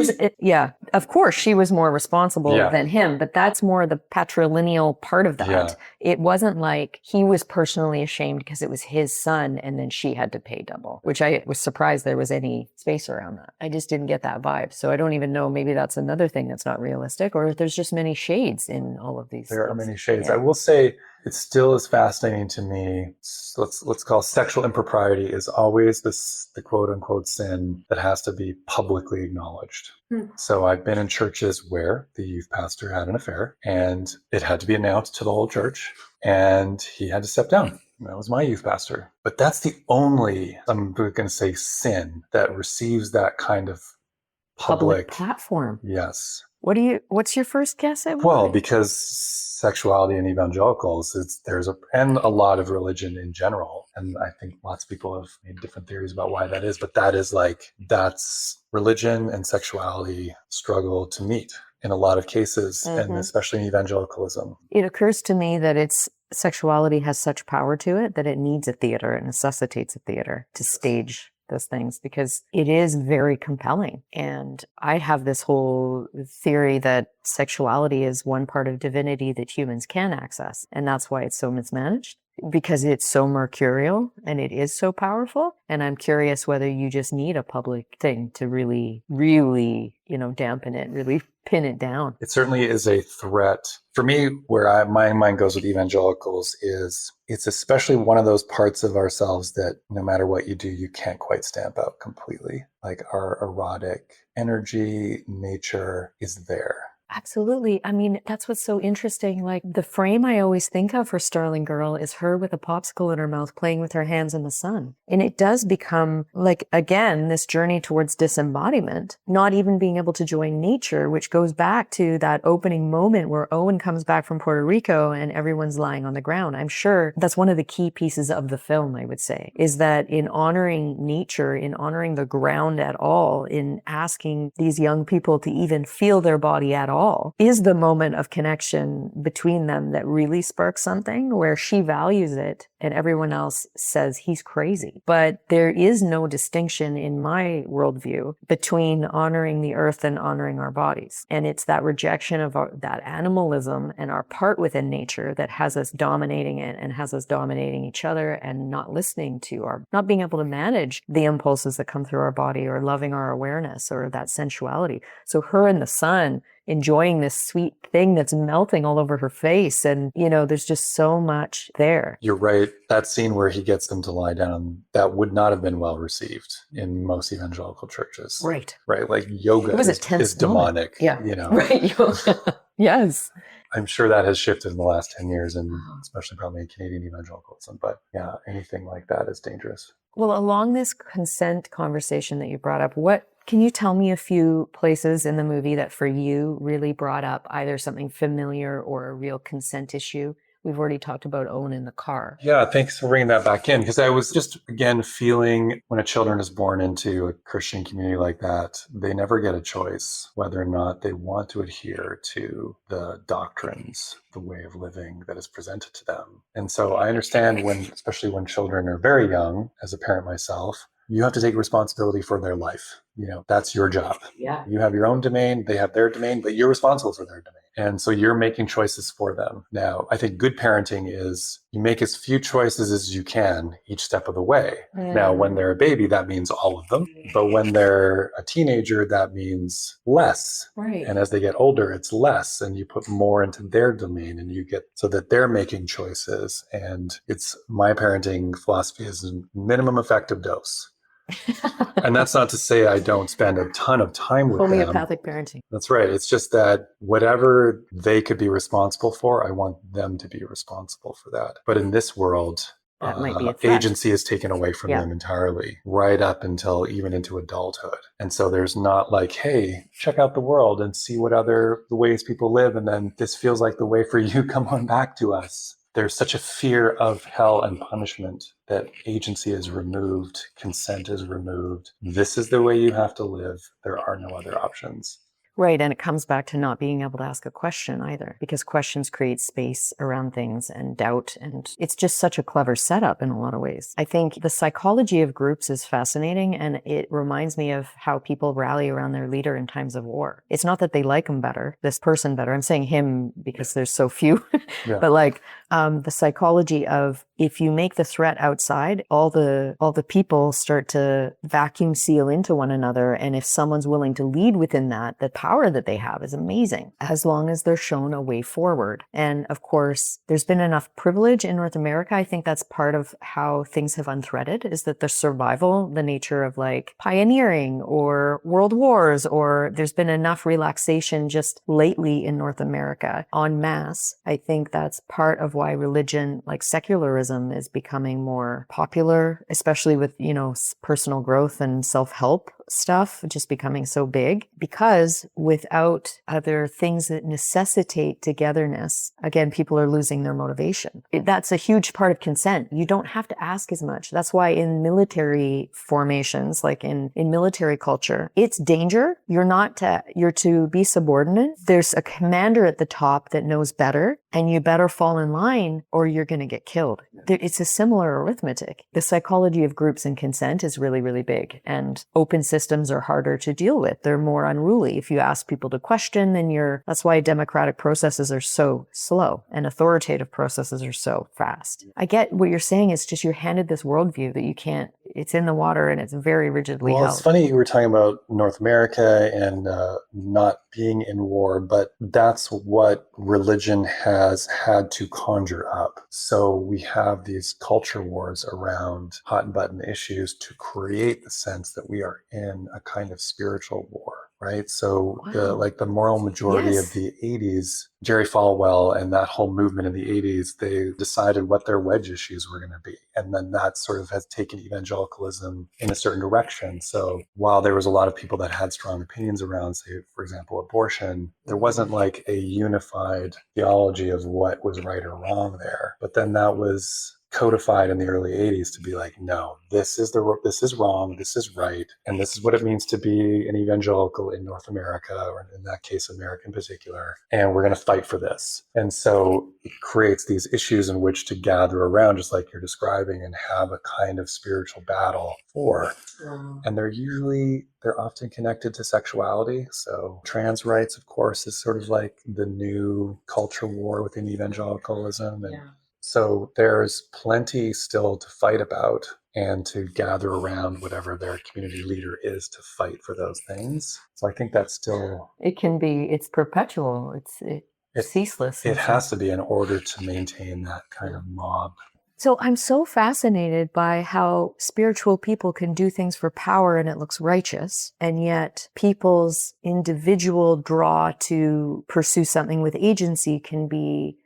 Speaker 3: Of course, she was more responsible than him, but that's more the patrilineal part of that. Yeah. It wasn't like he was personally ashamed because it was his son and then she had to pay double, which I was surprised there was any space around that. I just didn't get that vibe. So I don't even know, maybe that's another thing that's not realistic, or if there's just many shades in all of these.
Speaker 4: There are many shades. Yeah. I will say, it still is fascinating to me. Let's call sexual impropriety is always the quote unquote sin that has to be publicly acknowledged. So I've been in churches where the youth pastor had an affair and it had to be announced to the whole church and he had to step down. That was my youth pastor. But that's the only, I'm going to say, sin that receives that kind of public
Speaker 3: platform.
Speaker 4: Yes.
Speaker 3: What's your first guess at?
Speaker 4: Well, because sexuality in evangelicals, and a lot of religion in general, and I think lots of people have made different theories about why that is, but that's religion and sexuality struggle to meet in a lot of cases, and especially in evangelicalism.
Speaker 3: It occurs to me that sexuality has such power to it that it needs a theater, it necessitates a theater to stage those things, because it is very compelling. And I have this whole theory that sexuality is one part of divinity that humans can access. And that's why it's so mismanaged. because it's so mercurial and it is so powerful. And I'm curious whether you just need a public thing to really, really, dampen it, really pin it down.
Speaker 4: It certainly is a threat. For me, where my mind goes with evangelicals is it's especially one of those parts of ourselves that no matter what you do, you can't quite stamp out completely. Like our erotic energy, nature is there.
Speaker 3: Absolutely. I mean, that's what's so interesting. Like the frame I always think of for Starling Girl is her with a popsicle in her mouth playing with her hands in the sun. And it does become like, again, this journey towards disembodiment, not even being able to join nature, which goes back to that opening moment where Owen comes back from Puerto Rico and everyone's lying on the ground. I'm sure that's one of the key pieces of the film, I would say, is that in honoring nature, in honoring the ground at all, in asking these young people to even feel their body at all, is the moment of connection between them that really sparks something where she values it and everyone else says he's crazy. But there is no distinction in my worldview between honoring the earth and honoring our bodies. And it's that rejection of that animalism and our part within nature that has us dominating it and has us dominating each other and not listening to not being able to manage the impulses that come through our body or loving our awareness or that sensuality. So her in the sun, enjoying this sweet thing that's melting all over her face. And, there's just so much there.
Speaker 4: You're right. That scene where he gets them to lie down, that would not have been well received in most evangelical churches.
Speaker 3: Right.
Speaker 4: Right. Like yoga is demonic.
Speaker 3: Yeah. Right. Yoga. Yes.
Speaker 4: I'm sure that has shifted in the last 10 years, and especially probably in Canadian evangelicalism. But yeah, anything like that is dangerous.
Speaker 3: Well, along this consent conversation that you brought up, can you tell me a few places in the movie that for you really brought up either something familiar or a real consent issue? We've already talked about Owen in the car.
Speaker 4: Yeah, thanks for bringing that back in, because I was just, again, feeling when a children is born into a Christian community like that, they never get a choice whether or not they want to adhere to the doctrines, the way of living that is presented to them. And so I understand especially when children are very young, as a parent myself, you have to take responsibility for their life. That's your job.
Speaker 3: Yeah.
Speaker 4: You have your own domain, they have their domain, but you're responsible for their domain. And so you're making choices for them. Now, I think good parenting is you make as few choices as you can each step of the way. Now, when they're a baby, that means all of them. But when they're a teenager, that means less.
Speaker 3: Right.
Speaker 4: And as they get older, it's less. And you put more into their domain and you get so that they're making choices. And it's my parenting philosophy is a minimum effective dose. And that's not to say I don't spend a ton of time with
Speaker 3: Homeopathic parenting.
Speaker 4: That's right. It's just that whatever they could be responsible for, I want them to be responsible for that. But in this world,
Speaker 3: that might be a threat.
Speaker 4: Agency is taken away from them entirely, right up until even into adulthood. And so there's not like, hey, check out the world and see what the ways people live. And then this feels like the way for you. Come on back to us. There's such a fear of hell and punishment that agency is removed, consent is removed. This is the way you have to live. There are no other options.
Speaker 3: Right. And it comes back to not being able to ask a question either, because questions create space around things and doubt. And it's just such a clever setup in a lot of ways. I think the psychology of groups is fascinating. And it reminds me of how people rally around their leader in times of war. It's not that they like him better, this person better. I'm saying him because there's so few, but like the psychology of if you make the threat outside, all the people start to vacuum seal into one another. And if someone's willing to lead within that, the power that they have is amazing, as long as they're shown a way forward. And of course, there's been enough privilege in North America. I think that's part of how things have unthreaded, is that the survival, the nature of like pioneering or world wars, or there's been enough relaxation just lately in North America en masse. I think that's part of why religion, like secularism, is becoming more popular, especially with, personal growth and self-help stuff just becoming so big, because without other things that necessitate togetherness, again, people are losing their motivation. That's a huge part of consent. You don't have to ask as much. That's why in military formations, like in military culture, it's danger. You're to be subordinate. There's a commander at the top that knows better. and you better fall in line or you're going to get killed. It's a similar arithmetic. The psychology of groups and consent is really, really big, and open systems are harder to deal with. They're more unruly. If you ask people to question, then that's why democratic processes are so slow and authoritative processes are so fast. I get what you're saying. It's just you're handed this worldview that you can't, it's in the water and it's very rigidly held.
Speaker 4: It's funny you were talking about North America and not being in war, but that's what religion has had to conjure up. So we have these culture wars around hot button issues to create the sense that we are in a kind of spiritual war. Right. So the moral majority of the 80s, Jerry Falwell and that whole movement in the 80s, they decided what their wedge issues were going to be. And then that sort of has taken evangelicalism in a certain direction. So while there was a lot of people that had strong opinions around, say, for example, abortion, there wasn't like a unified theology of what was right or wrong there. But then that was codified in the early 80s to be like, no, this is wrong, this is right, and this is what it means to be an evangelical in North America, or in that case, America in particular, and we're going to fight for this. And so it creates these issues in which to gather around, just like you're describing, and have a kind of spiritual battle for. And they're often connected to sexuality. So trans rights, of course, is sort of like the new culture war within evangelicalism. And so there's plenty still to fight about and to gather around whatever their community leader is to fight for those things. So I think that's still...
Speaker 3: It's perpetual. It's ceaseless.
Speaker 4: It has to be in order to maintain that kind of mob.
Speaker 3: So I'm so fascinated by how spiritual people can do things for power and it looks righteous, and yet people's individual draw to pursue something with agency can be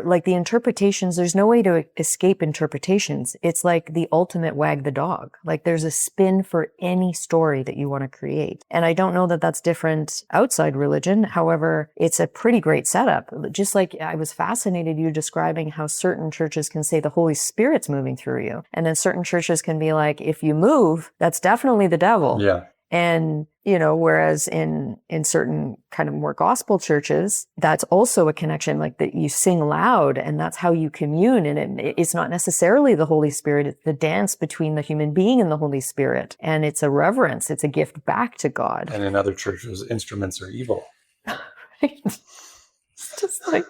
Speaker 3: like the interpretations. There's no way to escape interpretations. It's like the ultimate wag the dog. Like there's a spin for any story that you want to create. And I don't know that that's different outside religion. However, it's a pretty great setup. Just like I was fascinated you describing how certain churches can say the Holy Spirit's moving through you. And then certain churches can be like, if you move, that's definitely the devil.
Speaker 4: Yeah.
Speaker 3: And, whereas in certain kind of more gospel churches, that's also a connection, like that you sing loud and that's how you commune. And it's not necessarily the Holy Spirit. It's the dance between the human being and the Holy Spirit. And it's a reverence. It's a gift back to God.
Speaker 4: And in other churches, instruments are evil.
Speaker 3: Right? It's just like,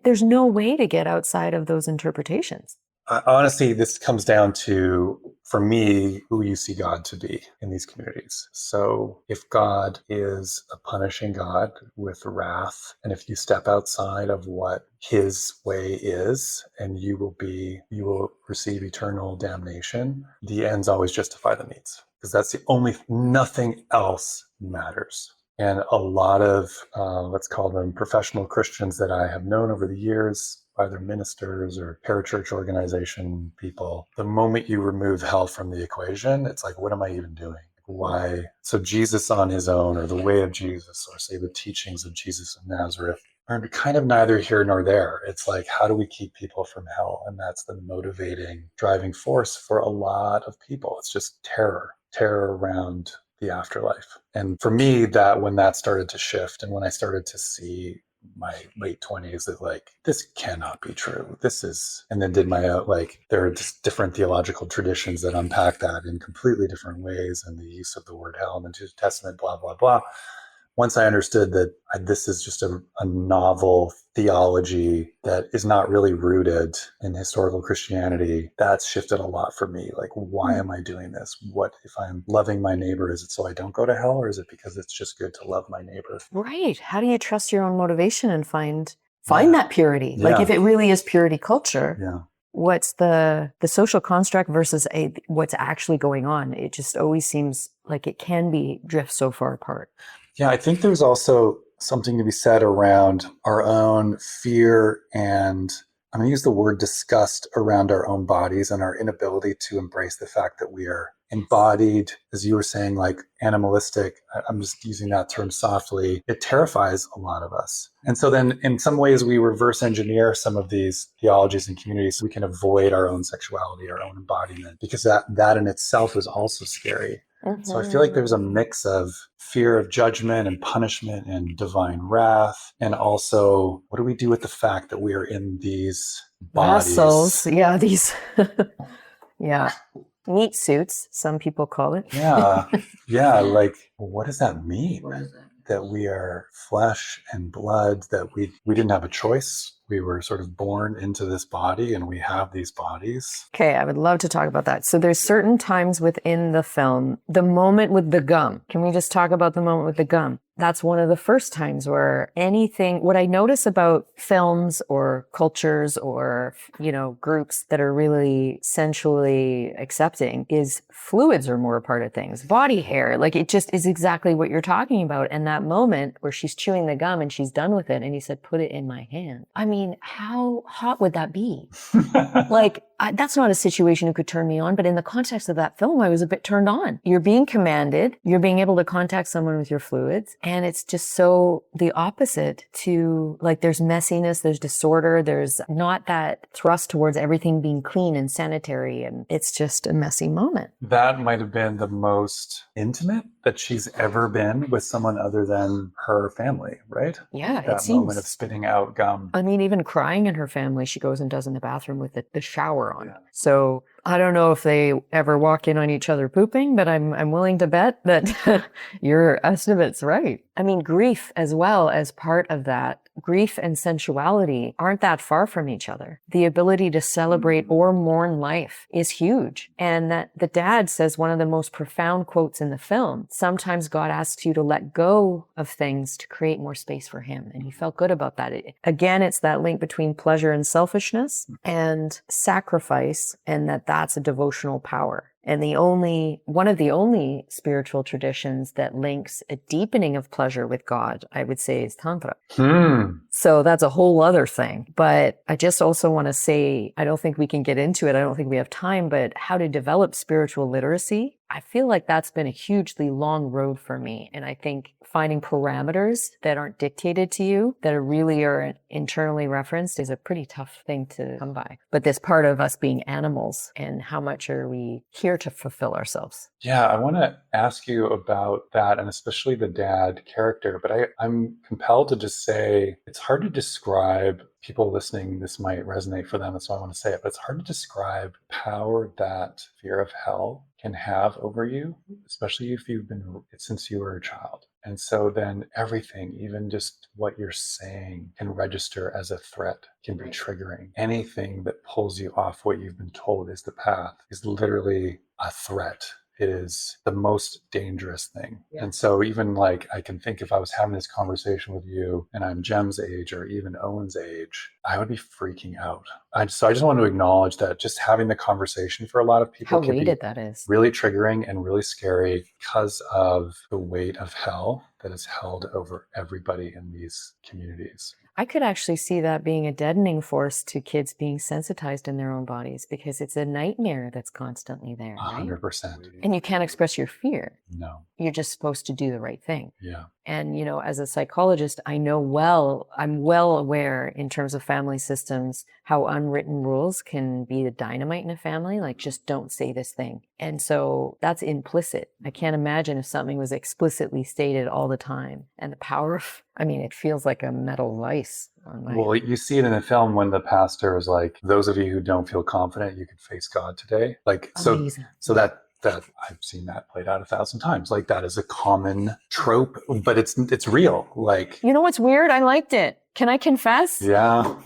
Speaker 3: there's no way to get outside of those interpretations.
Speaker 4: Honestly, this comes down to, for me, who you see God to be in these communities. So if God is a punishing God with wrath, and if you step outside of what his way is, and you will receive eternal damnation, the ends always justify the means, because nothing else matters. And a lot of, let's call them professional Christians that I have known over the years, either ministers or parachurch organization people, the moment you remove hell from the equation, it's like, what am I even doing? Why? So Jesus on his own, or the way of Jesus, or say the teachings of Jesus of Nazareth, are kind of neither here nor there. It's like, how do we keep people from hell? And that's the motivating, driving force for a lot of people. It's just terror around the afterlife. And for me, that when that started to shift, and when I started to see my late 20s, that like, this cannot be true. And then did my there are just different theological traditions that unpack that in completely different ways, and the use of the word hell in the New Testament, blah, blah, blah. Once I understood that this is just a novel theology that is not really rooted in historical Christianity, that's shifted a lot for me. Like, why am I doing this? What if I'm loving my neighbor? Is it so I don't go to hell, or is it because it's just good to love my neighbor?
Speaker 3: Right. How do you trust your own motivation and find that purity? Yeah. Like if it really is purity culture, what's the social construct versus what's actually going on? It just always seems like it can drift so far apart.
Speaker 4: Yeah, I think there's also something to be said around our own fear and, I'm going to use the word disgust, around our own bodies and our inability to embrace the fact that we are embodied, as you were saying, like animalistic. I'm just using that term softly. It terrifies a lot of us. And so then in some ways we reverse engineer some of these theologies and communities so we can avoid our own sexuality, our own embodiment, because that in itself is also scary. So I feel like there's a mix of fear of judgment and punishment and divine wrath. And also, what do we do with the fact that we are in these bodies?
Speaker 3: Vessels. Yeah, these, yeah. Meat suits, some people call it.
Speaker 4: Yeah. Like, what does that mean? That we are flesh and blood, that we didn't have a choice. We were sort of born into this body and we have these bodies.
Speaker 3: Okay, I would love to talk about that. So there's certain times within the film, the moment with the gum. Can we just talk about the moment with the gum? That's one of the first times where what I notice about films or cultures or, groups that are really sensually accepting is fluids are more a part of things. Body hair, like it just is exactly what you're talking about. And that moment where she's chewing the gum and she's done with it and he said, put it in my hand. I mean, how hot would that be? That's not a situation that could turn me on, but in the context of that film, I was a bit turned on. You're being commanded, you're being able to contact someone with your fluids, and it's just so the opposite to, like, there's messiness, there's disorder, there's not that thrust towards everything being clean and sanitary, and it's just a messy moment.
Speaker 4: That might have been the most intimate that she's ever been with someone other than her family, right?
Speaker 3: Yeah,
Speaker 4: that
Speaker 3: it seems.
Speaker 4: Moment of spitting out gum.
Speaker 3: I mean, even crying in her family, she goes and does in the bathroom with the shower on. Yeah. So I don't know if they ever walk in on each other pooping, but I'm willing to bet that your estimate's right. I mean, grief as well as part of that. Grief and sensuality aren't that far from each other. The ability to celebrate or mourn life is huge. And that the dad says one of the most profound quotes in the film, sometimes God asks you to let go of things to create more space for him. And he felt good about that. Again, it's that link between pleasure and selfishness and sacrifice, and that's a devotional power. And one of the only spiritual traditions that links a deepening of pleasure with God, I would say, is Tantra. So that's a whole other thing. But I just also want to say, I don't think we can get into it. I don't think we have time, but how to develop spiritual literacy. I feel like that's been a hugely long road for me. And I think finding parameters that aren't dictated to you, that are internally referenced, is a pretty tough thing to come by. But this part of us being animals, and how much are we here to fulfill ourselves?
Speaker 4: Yeah, I want to ask you about that, and especially the dad character. But I'm compelled to just say it's hard to describe. People listening, this might resonate for them, so I want to say it. But it's hard to describe power that fear of hell can have over you, especially if you've been since you were a child. And so then everything, even just what you're saying, can register as a threat, can be triggering. Anything that pulls you off what you've been told is the path is literally a threat. It is the most dangerous thing. Yeah. And so even like, I can think if I was having this conversation with you and I'm Jem's age or even Owen's age, I would be freaking out. So I just want to acknowledge that just having the conversation for a lot of people
Speaker 3: can be that is
Speaker 4: really triggering and really scary because of the weight of hell that is held over everybody in these communities.
Speaker 3: I could actually see that being a deadening force to kids being sensitized in their own bodies, because it's a nightmare that's constantly there.
Speaker 4: 100%.
Speaker 3: Right? And you can't express your fear.
Speaker 4: No.
Speaker 3: You're just supposed to do the right thing.
Speaker 4: Yeah.
Speaker 3: And, as a psychologist, I'm well aware in terms of family systems, how unwritten rules can be the dynamite in a family, like just don't say this thing. And so that's implicit. I can't imagine if something was explicitly stated all the time, and the power of, it feels like a metal vice.
Speaker 4: Well, you see it in the film when the pastor is like, those of you who don't feel confident, you can face God today. Like,
Speaker 3: amazing.
Speaker 4: So that I've seen that played out 1,000 times. Like, that is a common trope, but it's real. Like,
Speaker 3: you know what's weird? I liked it. Can I confess?
Speaker 4: Yeah.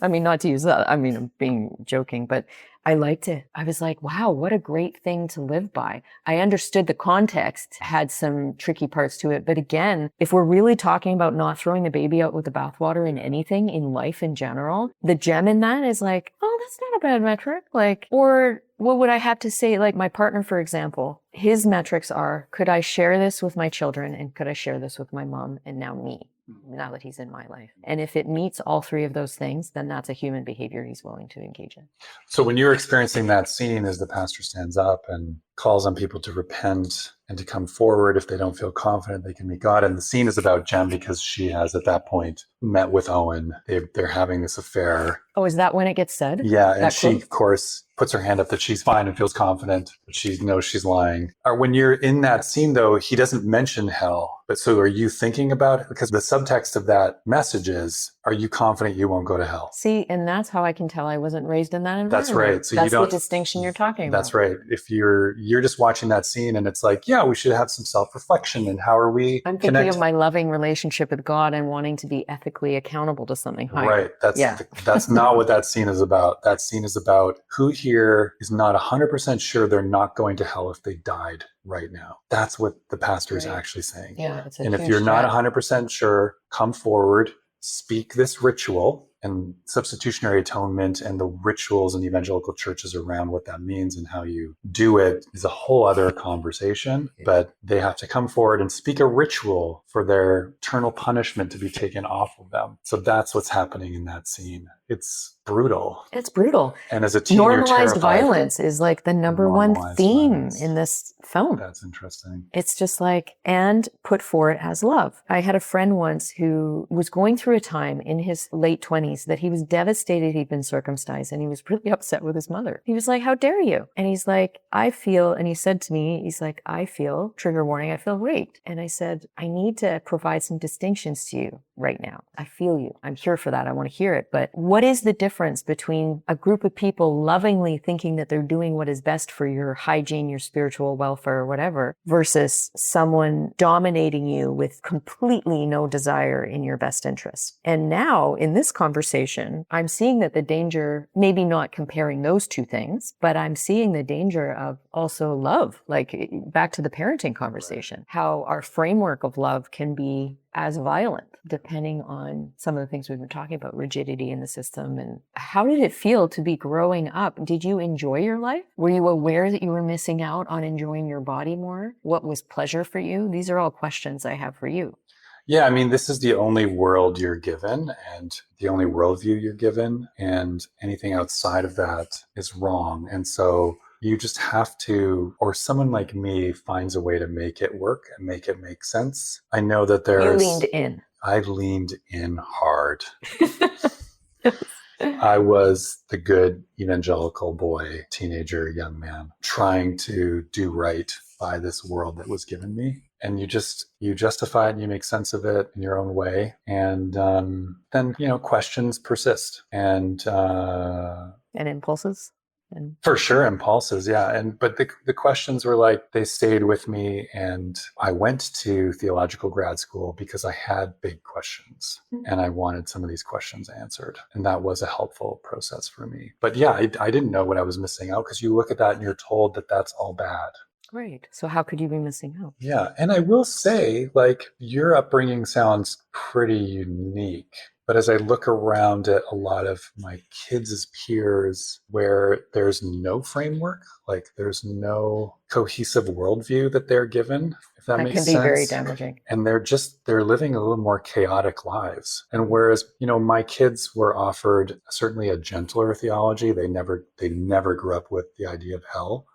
Speaker 3: Not to use that. I'm being joking, but I liked it. I was like, wow, what a great thing to live by. I understood the context had some tricky parts to it. But again, if we're really talking about not throwing the baby out with the bathwater in anything in life in general, the gem in that is like, oh, that's not a bad metric. Like, or what would I have to say? Like my partner, for example, his metrics are, could I share this with my children? And could I share this with my mom and now me? Now that he's in my life. And if it meets all three of those things, then that's a human behavior he's willing to engage in.
Speaker 4: So when you're experiencing that scene as the pastor stands up and calls on people to repent and to come forward if they don't feel confident they can meet God, and the scene is about Jem because she has at that point met with Owen. They're having this affair.
Speaker 3: Oh, is that when it gets said?
Speaker 4: Yeah, and she, of course, puts her hand up that she's fine and feels confident, but she knows she's lying. Or when you're in that scene, though, he doesn't mention hell. But so are you thinking about it? Because the subtext of that message is, are you confident you won't go to hell?
Speaker 3: See, and that's how I can tell I wasn't raised in that environment.
Speaker 4: That's right. So
Speaker 3: that's
Speaker 4: you don't,
Speaker 3: the distinction you're talking
Speaker 4: that's
Speaker 3: about.
Speaker 4: right. If you're just watching that scene and it's like, yeah, we should have some self-reflection and how are we
Speaker 3: I'm thinking of my loving relationship with God and wanting to be ethically accountable to something higher.
Speaker 4: Right. That's not what that scene is about. That scene is about who here is not 100% sure they're not going to hell if they died right now. That's what the pastor is actually saying.
Speaker 3: Yeah, it's a
Speaker 4: and if
Speaker 3: huge
Speaker 4: you're not
Speaker 3: threat.
Speaker 4: 100% sure, come forward, speak this ritual and substitutionary atonement and the rituals in evangelical churches around what that means and how you do it is a whole other conversation. But they have to come forward and speak a ritual for their eternal punishment to be taken off of them. So that's what's happening in that scene. It's brutal.
Speaker 3: It's brutal.
Speaker 4: And as a teen, you're
Speaker 3: Normalized
Speaker 4: terrified.
Speaker 3: violence is like the number one theme
Speaker 4: violence.
Speaker 3: in this film.
Speaker 4: That's interesting.
Speaker 3: It's just like, and put forward as love. I had a friend once who was going through a time in his late 20s that he was devastated he'd been circumcised and he was really upset with his mother. He was like, how dare you? And he's like, I feel, and he said to me, he's like, I feel, trigger warning, I feel raped. And I said, I need to provide some distinctions to you right now. I feel you. I'm here for that. I want to hear it. But what is the difference between a group of people lovingly thinking that they're doing what is best for your hygiene, your spiritual welfare, or whatever, versus someone dominating you with completely no desire in your best interest? And now in this conversation, I'm seeing that the danger, maybe not comparing those two things, but I'm seeing the danger of also love, like back to the parenting conversation, how our framework of love can be as violent, depending on some of the things we've been talking about, rigidity in the system. And how did it feel to be growing up? Did you enjoy your life? Were you aware that you were missing out on enjoying your body more? What was pleasure for you? These are all questions I have for you.
Speaker 4: Yeah, I mean, this is the only world you're given and the only worldview you're given, and anything outside of that is wrong. And so you just have to, or someone like me finds a way to make it work and make it make sense. I know that there's...
Speaker 3: You leaned in.
Speaker 4: I leaned in hard. I was the good evangelical boy, teenager, young man, trying to do right by this world that was given me. And you justify it and you make sense of it in your own way. And then, questions persist. And
Speaker 3: impulses?
Speaker 4: For sure, impulses, yeah. But the questions were like, they stayed with me, and I went to theological grad school because I had big questions and I wanted some of these questions answered. And that was a helpful process for me. But yeah, I didn't know what I was missing out, because you look at that and you're told that that's all bad.
Speaker 3: Right. So how could you be missing out?
Speaker 4: Yeah. And I will say, like, your upbringing sounds pretty unique. But as I look around at a lot of my kids' peers where there's no framework, like there's no cohesive worldview that they're given, if that makes sense.
Speaker 3: That can be very damaging.
Speaker 4: And they're living a little more chaotic lives. And whereas, my kids were offered certainly a gentler theology, they never grew up with the idea of hell.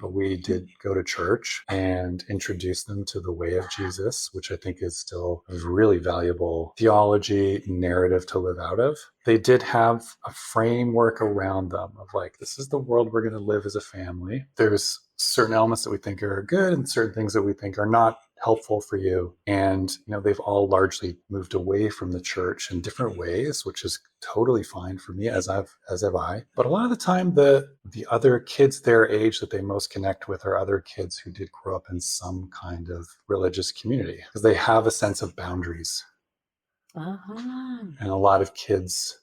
Speaker 4: But we did go to church and introduce them to the way of Jesus, which I think is still a really valuable theology narrative to live out of. They did have a framework around them of like, this is the world we're going to live as a family. There's certain elements that we think are good and certain things that we think are not helpful for you. And, they've all largely moved away from the church in different ways, which is totally fine for me, as have I. But a lot of the time, the other kids their age that they most connect with are other kids who did grow up in some kind of religious community, because they have a sense of boundaries. And a lot of kids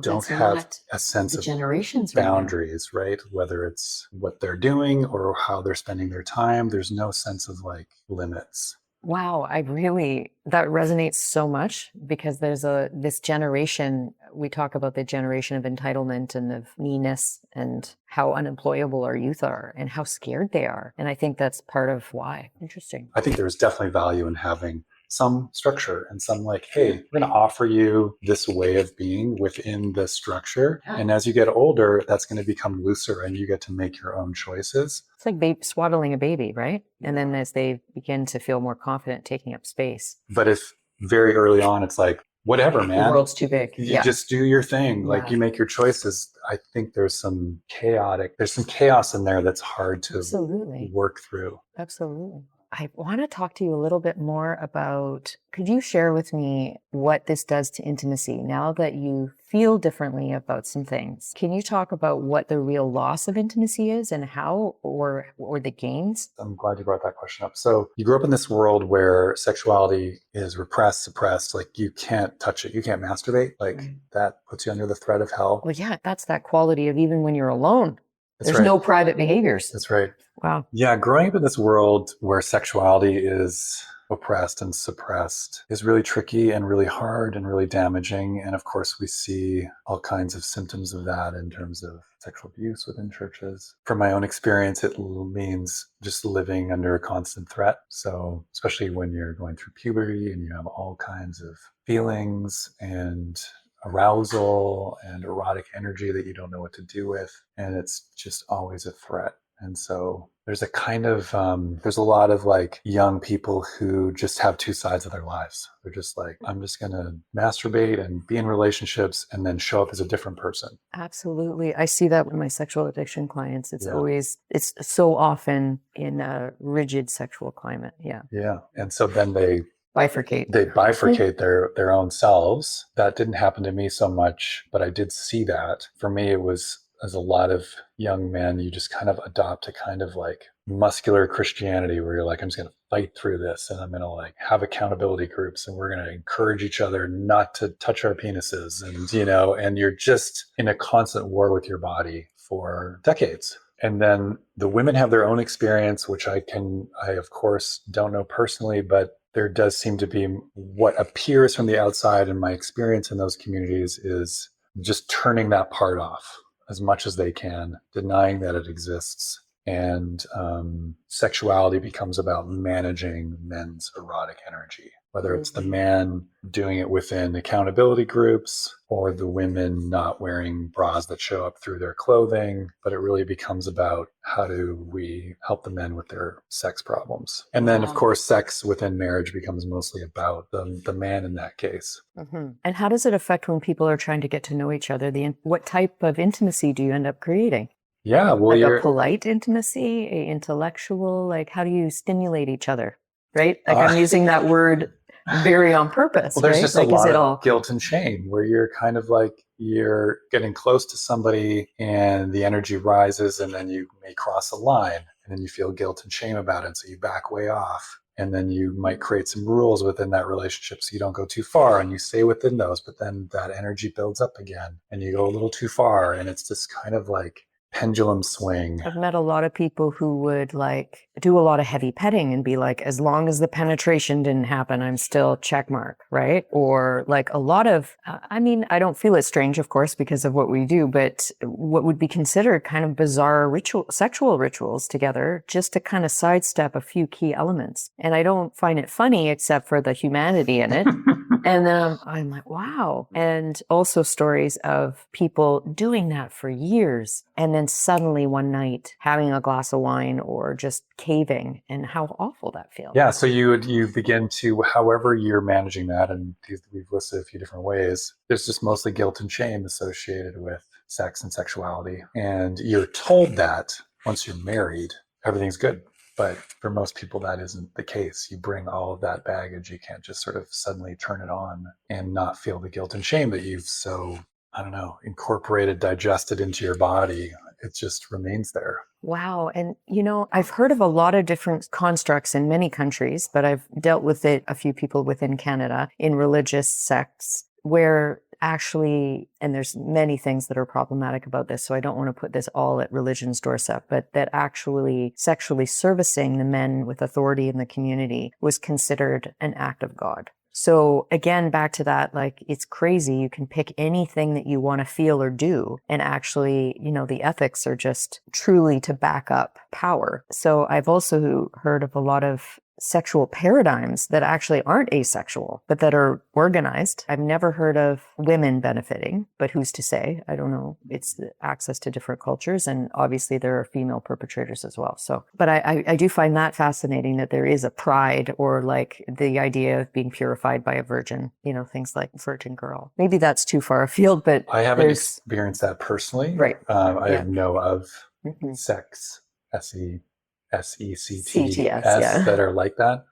Speaker 4: don't have a sense of
Speaker 3: generations
Speaker 4: boundaries, right? Whether it's what they're doing or how they're spending their time, there's no sense of like limits.
Speaker 3: Wow, that resonates so much, because there's this generation, we talk about the generation of entitlement and of me-ness and how unemployable our youth are and how scared they are. And I think that's part of why. Interesting.
Speaker 4: I think there's definitely value in having some structure and some like, hey, we're going to offer you this way of being within the structure. And as you get older, that's going to become looser and you get to make your own choices.
Speaker 3: It's like swaddling a baby, right? And then as they begin to feel more confident taking up space.
Speaker 4: But if very early on, it's like, whatever,
Speaker 3: The
Speaker 4: man.
Speaker 3: world's too big.
Speaker 4: You just do your thing. Like
Speaker 3: Yeah.
Speaker 4: you make your choices. I think there's some chaos in there that's hard to
Speaker 3: Absolutely.
Speaker 4: work through.
Speaker 3: Absolutely. I want to talk to you a little bit more about, could you share with me what this does to intimacy now that you feel differently about some things? Can you talk about what the real loss of intimacy is and how, or the gains?
Speaker 4: I'm glad you brought that question up. So you grew up in this world where sexuality is repressed, suppressed. Like you can't touch it. You can't masturbate. Like that puts you under the threat of hell.
Speaker 3: Well, yeah, that's that quality of even when you're alone,
Speaker 4: That's
Speaker 3: there's
Speaker 4: right.
Speaker 3: no private behaviors.
Speaker 4: That's right.
Speaker 3: Wow.
Speaker 4: Yeah, growing up in this world where sexuality is oppressed and suppressed is really tricky and really hard and really damaging. And of course, we see all kinds of symptoms of that in terms of sexual abuse within churches. From my own experience, it means just living under a constant threat. So, especially when you're going through puberty and you have all kinds of feelings and arousal and erotic energy that you don't know what to do with. And it's just always a threat. And so there's a kind of, there's a lot of like young people who just have two sides of their lives. They're just like, I'm just going to masturbate and be in relationships and then show up as a different person.
Speaker 3: Absolutely. I see that with my sexual addiction clients. It's it's so often in a rigid sexual climate. Yeah.
Speaker 4: Yeah. And so then they
Speaker 3: bifurcate
Speaker 4: their own selves. That didn't happen to me so much, but I did see that. For me, it was, as a lot of young men, you just kind of adopt a kind of like muscular Christianity where you're like, I'm just going to fight through this and I'm going to like have accountability groups and we're going to encourage each other not to touch our penises. And, and you're just in a constant war with your body for decades. And then the women have their own experience, which I of course don't know personally, but there does seem to be what appears from the outside, and my experience in those communities is just turning that part off as much as they can, denying that it exists. And sexuality becomes about managing men's erotic energy, whether it's the man doing it within accountability groups or the women not wearing bras that show up through their clothing. But it really becomes about how do we help the men with their sex problems. And then, of course, sex within marriage becomes mostly about the man in that case.
Speaker 3: Mm-hmm. And how does it affect when people are trying to get to know each other? What type of intimacy do you end up creating?
Speaker 4: Yeah, well,
Speaker 3: like a polite intimacy, a intellectual, like how do you stimulate each other? Right? Like I'm using that word very on purpose.
Speaker 4: Well, there's
Speaker 3: right?
Speaker 4: just a lot of guilt and shame where you're kind of like, you're getting close to somebody and the energy rises and then you may cross a line and then you feel guilt and shame about it. So you back way off. And then you might create some rules within that relationship so you don't go too far and you stay within those, but then that energy builds up again and you go a little too far. And it's this kind of like pendulum swing.
Speaker 3: I've met a lot of people who would like do a lot of heavy petting and be like, as long as the penetration didn't happen, I'm still check mark, right? Or like a lot of, I don't feel it strange, of course, because of what we do, but what would be considered kind of bizarre sexual rituals together just to kind of sidestep a few key elements. And I don't find it funny except for the humanity in it. And then I'm like, wow. And also stories of people doing that for years. And then suddenly one night having a glass of wine or just caving, and how awful that feels.
Speaker 4: Yeah. So you begin to, however you're managing that, and we've listed a few different ways, there's just mostly guilt and shame associated with sex and sexuality. And you're told that once you're married, everything's good. But for most people, that isn't the case. You bring all of that baggage. You can't just sort of suddenly turn it on and not feel the guilt and shame that you've so, incorporated, digested into your body. It just remains there.
Speaker 3: Wow. And, I've heard of a lot of different constructs in many countries, but I've dealt with it, a few people within Canada, in religious sects where actually, and there's many things that are problematic about this, so I don't want to put this all at religion's doorstep, but that actually sexually servicing the men with authority in the community was considered an act of God. So again, back to that, like, it's crazy. You can pick anything that you want to feel or do. And actually, the ethics are just truly to back up power. So I've also heard of a lot of sexual paradigms that actually aren't asexual, but that are organized. I've never heard of women benefiting, but who's to say? I don't know. It's the access to different cultures. And obviously there are female perpetrators as well. So, but I do find that fascinating that there is a pride or like the idea of being purified by a virgin, things like virgin girl. Maybe that's too far afield, but
Speaker 4: I haven't experienced that personally.
Speaker 3: Right.
Speaker 4: I know of sex, SECTS that are like that.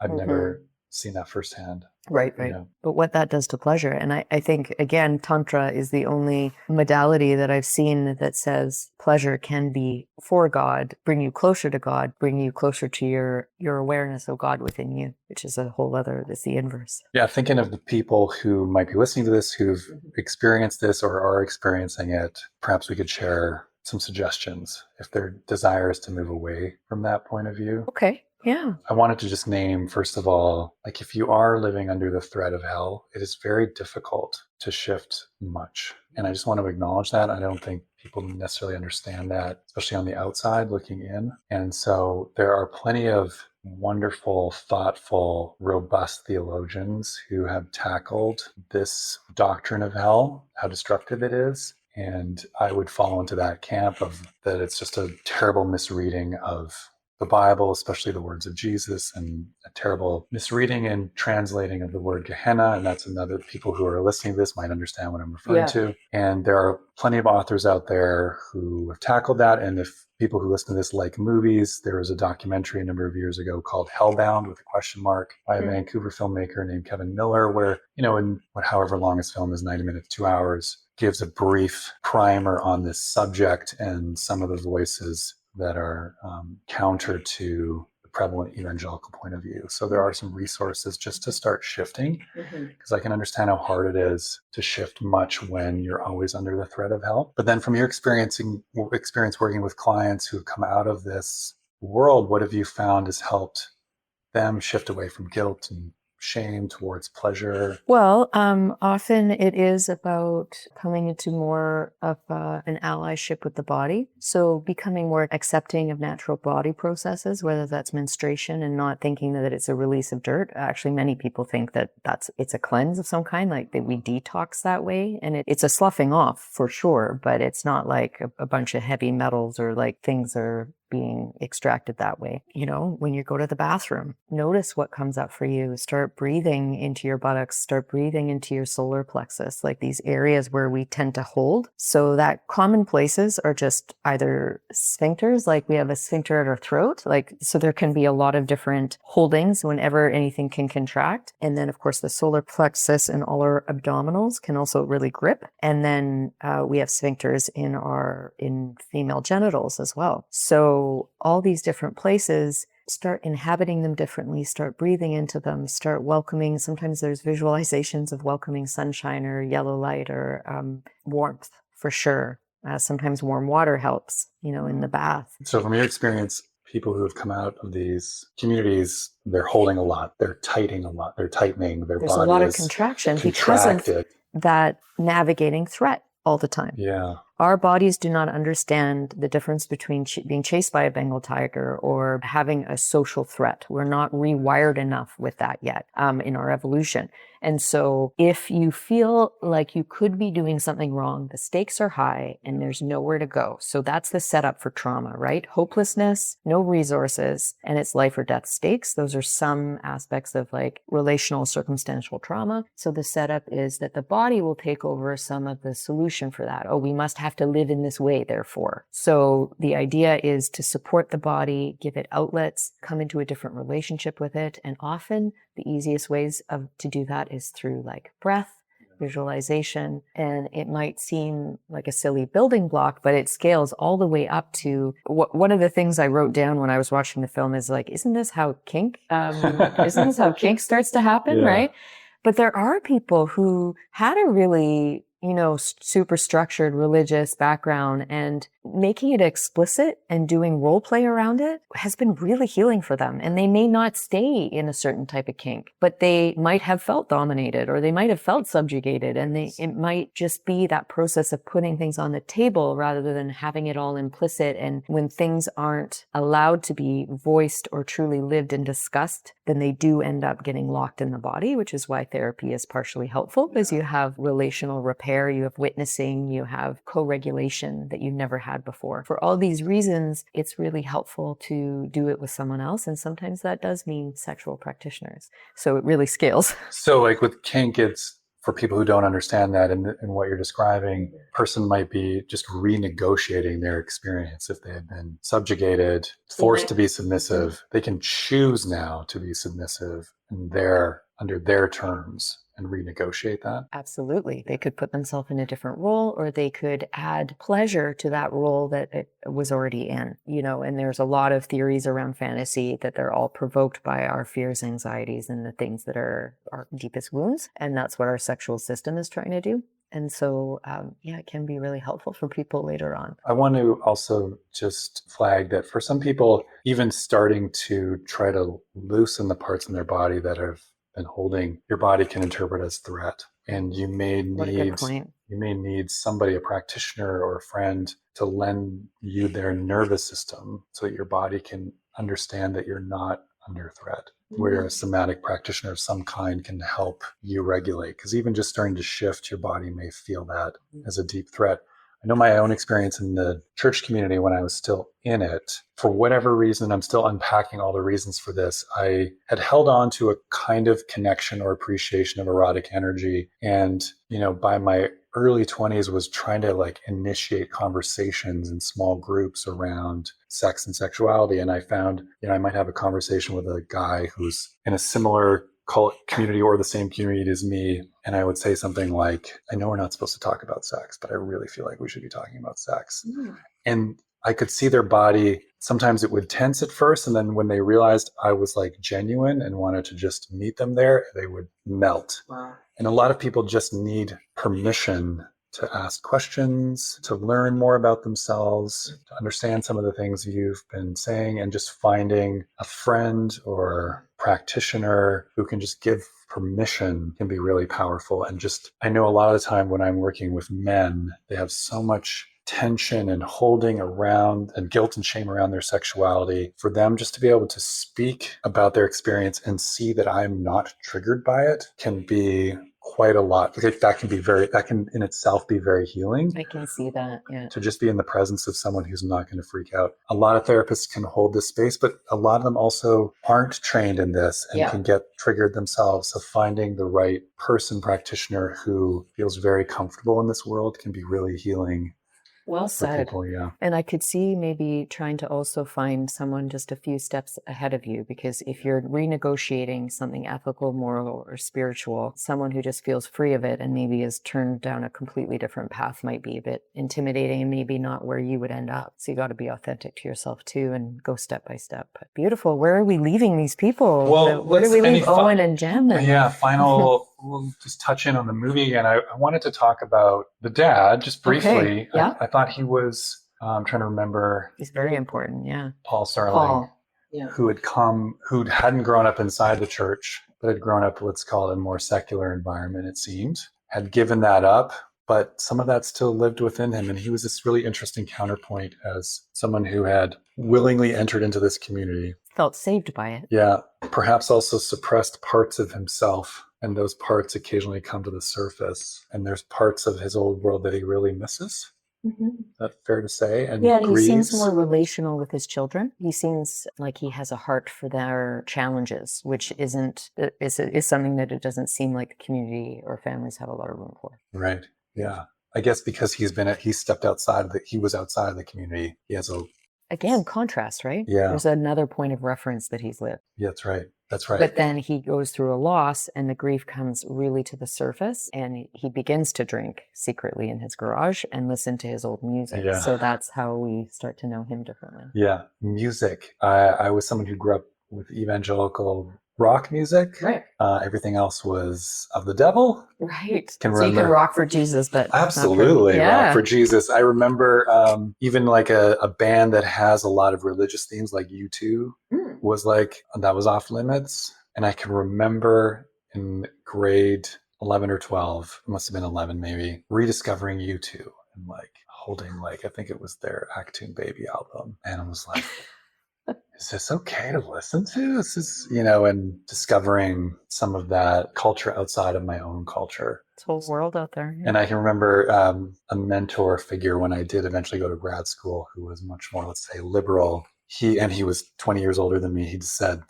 Speaker 4: I've never seen that firsthand.
Speaker 3: Right. But what that does to pleasure. And I think, again, Tantra is the only modality that I've seen that says pleasure can be for God, bring you closer to God, bring you closer to your awareness of God within you, which is a whole other, it's the inverse.
Speaker 4: Yeah, thinking of the people who might be listening to this, who've experienced this or are experiencing it, perhaps we could share some suggestions if their desire is to move away from that point of view.
Speaker 3: Okay. Yeah.
Speaker 4: I wanted to just name, first of all, like if you are living under the threat of hell, it is very difficult to shift much. And I just want to acknowledge that. I don't think people necessarily understand that, especially on the outside looking in. And so there are plenty of wonderful, thoughtful, robust theologians who have tackled this doctrine of hell, how destructive it is. And I would fall into that camp of that it's just a terrible misreading of the Bible, especially the words of Jesus, and a terrible misreading and translating of the word Gehenna. And that's another, people who are listening to this might understand what I'm referring to. And there are plenty of authors out there who have tackled that. And if people who listen to this like movies, there was a documentary a number of years ago called Hellbound with a question mark by a Vancouver filmmaker named Kevin Miller, where, in however long his film is, 90 minutes, 2 hours, gives a brief primer on this subject and some of the voices that are counter to the prevalent evangelical point of view. So there are some resources just to start shifting, because I can understand how hard it is to shift much when you're always under the threat of hell. But then from your experience working with clients who've come out of this world, what have you found has helped them shift away from guilt and shame towards pleasure?
Speaker 3: Well, often it is about coming into more of an allyship with the body. So becoming more accepting of natural body processes, whether that's menstruation, and not thinking that it's a release of dirt. Actually, many people think that it's a cleanse of some kind, like that we detox that way. And it's a sloughing off for sure, but it's not like a bunch of heavy metals or like things are being extracted that way. When you go to the bathroom, notice what comes up for you. Start breathing into your buttocks, start breathing into your solar plexus, like these areas where we tend to hold. So that common places are just either sphincters, like we have a sphincter at our throat, so there can be a lot of different holdings whenever anything can contract. And then of course the solar plexus and all our abdominals can also really grip. And then we have sphincters in female genitals as well. So all these different places, start inhabiting them differently, start breathing into them, start welcoming. Sometimes there's visualizations of welcoming sunshine or yellow light or warmth for sure. Sometimes warm water helps, in the bath.
Speaker 4: So from your experience, people who have come out of these communities, they're holding a lot, they're tightening a lot, they're tightening their body.
Speaker 3: There's a lot of contraction because of that navigating threat all the time.
Speaker 4: Yeah.
Speaker 3: Our bodies do not understand the difference between being chased by a Bengal tiger or having a social threat. We're not rewired enough with that yet in our evolution. And so if you feel like you could be doing something wrong, the stakes are high and there's nowhere to go. So that's the setup for trauma, right? Hopelessness, no resources, and it's life or death stakes. Those are some aspects of like relational circumstantial trauma. So the setup is that the body will take over some of the solution for that. Oh, we must have to live in this way, therefore. So the idea is to support the body, give it outlets, come into a different relationship with it. And often the easiest ways to do that is through like breath, visualization. And it might seem like a silly building block, but it scales all the way up to one of the things I wrote down when I was watching the film is like, isn't this how kink starts to happen, right? But there are people who had a really super structured religious background, and making it explicit and doing role play around it has been really healing for them. And they may not stay in a certain type of kink, but they might have felt dominated, or they might have felt subjugated. And it might just be that process of putting things on the table rather than having it all implicit. And when things aren't allowed to be voiced or truly lived and discussed, then they do end up getting locked in the body, which is why therapy is partially helpful, because you have relational repair, you have witnessing, you have co-regulation that you've never had before. For all these reasons, it's really helpful to do it with someone else. And sometimes that does mean sexual practitioners. So it really scales.
Speaker 4: So like with kink, it's for people who don't understand that and what you're describing, a person might be just renegotiating their experience. If they had been subjugated, forced to be submissive, they can choose now to be submissive and under their terms and renegotiate that.
Speaker 3: Absolutely. They could put themselves in a different role, or they could add pleasure to that role that it was already in, and there's a lot of theories around fantasy that they're all provoked by our fears, anxieties, and the things that are our deepest wounds. And that's what our sexual system is trying to do. And so, it can be really helpful for people later on.
Speaker 4: I want to also just flag that for some people, even starting to try to loosen the parts in their body that have been holding, your body can interpret as threat. And you may need somebody, a practitioner or a friend, to lend you their nervous system so that your body can understand that you're not under threat. Where a somatic practitioner of some kind can help you regulate. Because even just starting to shift, your body may feel that as a deep threat. I know my own experience in the church community when I was still in it. For whatever reason, I'm still unpacking all the reasons for this. I had held on to a kind of connection or appreciation of erotic energy. And, by my early 20s was trying to initiate conversations in small groups around sex and sexuality. And I found, I might have a conversation with a guy who's in a similar cult community or the same community as me. And I would say something like, I know we're not supposed to talk about sex, but I really feel like we should be talking about sex. And I could see their body. Sometimes it would tense at first. And then when they realized I was genuine and wanted to just meet them there, they would melt. Wow. And a lot of people just need permission to ask questions, to learn more about themselves, to understand some of the things you've been saying, and just finding a friend or practitioner who can just give permission can be really powerful. And I know a lot of the time when I'm working with men, they have so much tension and holding around and guilt and shame around their sexuality. For them just to be able to speak about their experience and see that I'm not triggered by it can be quite a lot. That can in itself be very healing.
Speaker 3: I can see that, yeah.
Speaker 4: To just be in the presence of someone who's not going to freak out. A lot of therapists can hold this space, but a lot of them also aren't trained in this and can get triggered themselves. So finding the right practitioner who feels very comfortable in this world can be really healing.
Speaker 3: Well said.
Speaker 4: People, yeah.
Speaker 3: And I could see maybe trying to also find someone just a few steps ahead of you, because if you're renegotiating something ethical, moral, or spiritual, someone who just feels free of it and maybe is turned down a completely different path might be a bit intimidating and maybe not where you would end up. So you got to be authentic to yourself too and go step by step. But beautiful. Where are we leaving these people?
Speaker 4: Well,
Speaker 3: where do we leave Owen and Jem?
Speaker 4: Final. We'll just touch in on the movie again. I wanted to talk about the dad just briefly.
Speaker 3: Okay. Yeah.
Speaker 4: I thought he was, I'm trying to remember.
Speaker 3: He's very important, yeah.
Speaker 4: Paul Starling, who hadn't grown up inside the church, but had grown up, let's call it a more secular environment, it seemed, had given that up, but some of that still lived within him. And he was this really interesting counterpoint as someone who had willingly entered into this community.
Speaker 3: Felt saved by it.
Speaker 4: Yeah. Perhaps also suppressed parts of himself. And those parts occasionally come to the surface. And there's parts of his old world that he really misses. Mm-hmm. Is that fair to say? And
Speaker 3: he seems more relational with his children. He seems like he has a heart for their challenges, which is something that it doesn't seem like the community or families have a lot of room for.
Speaker 4: Right. Yeah. I guess because he was outside of the community. He has
Speaker 3: again, contrast, right?
Speaker 4: Yeah.
Speaker 3: There's another point of reference that he's lived.
Speaker 4: Yeah, that's right. That's right.
Speaker 3: But then he goes through a loss and the grief comes really to the surface and he begins to drink secretly in his garage and listen to his old music. Yeah. So that's how we start to know him differently.
Speaker 4: Yeah. Music. I was someone who grew up with evangelical rock music.
Speaker 3: Right.
Speaker 4: Everything else was of the devil.
Speaker 3: Right.
Speaker 4: Can
Speaker 3: So you
Speaker 4: remember-
Speaker 3: can rock for Jesus, but
Speaker 4: Absolutely,
Speaker 3: not
Speaker 4: rock for Jesus. I remember even like a band that has a lot of religious themes, like U2, was like, that was off limits. And I can remember in grade 11 or 12, it must have been 11 maybe, rediscovering U2 and like holding like, I think it was their Actune Baby album. And I was like, is this okay to listen to? This is, and discovering some of that culture outside of my own culture.
Speaker 3: It's a whole world out there. Yeah.
Speaker 4: And I can remember a mentor figure when I did eventually go to grad school who was much more, let's say, liberal. He was 20 years older than me. He said,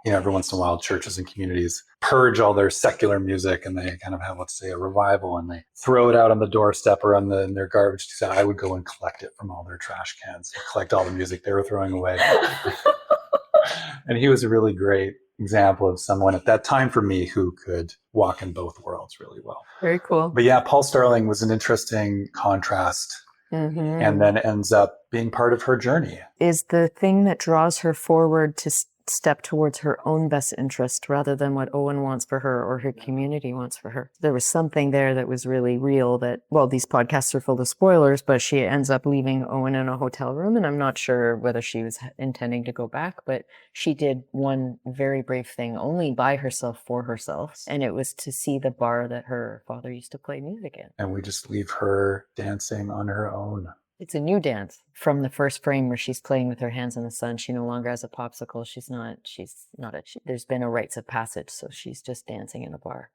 Speaker 4: every once in a while, churches and communities purge all their secular music and they kind of have, let's say, a revival and they throw it out on the doorstep or in their garbage. He said, I would go and collect it from all their trash cans, collect all the music they were throwing away. And he was a really great example of someone at that time for me who could walk in both worlds really well.
Speaker 3: Very cool.
Speaker 4: But yeah, Paul Starling was an interesting contrast. And then ends up being part of her journey.
Speaker 3: Is the thing that draws her forward to step towards her own best interest rather than what Owen wants for her or her community wants for her. There was something there that was really real that, well, these podcasts are full of spoilers, but she ends up leaving Owen in a hotel room. And I'm not sure whether she was intending to go back, but she did one very brave thing only by herself for herself. And it was to see the bar that her father used to play music in.
Speaker 4: And we just leave her dancing on her own.
Speaker 3: It's a new dance from the first frame where she's playing with her hands in the sun. She no longer has a popsicle. There's been a rites of passage. So she's just dancing in a bar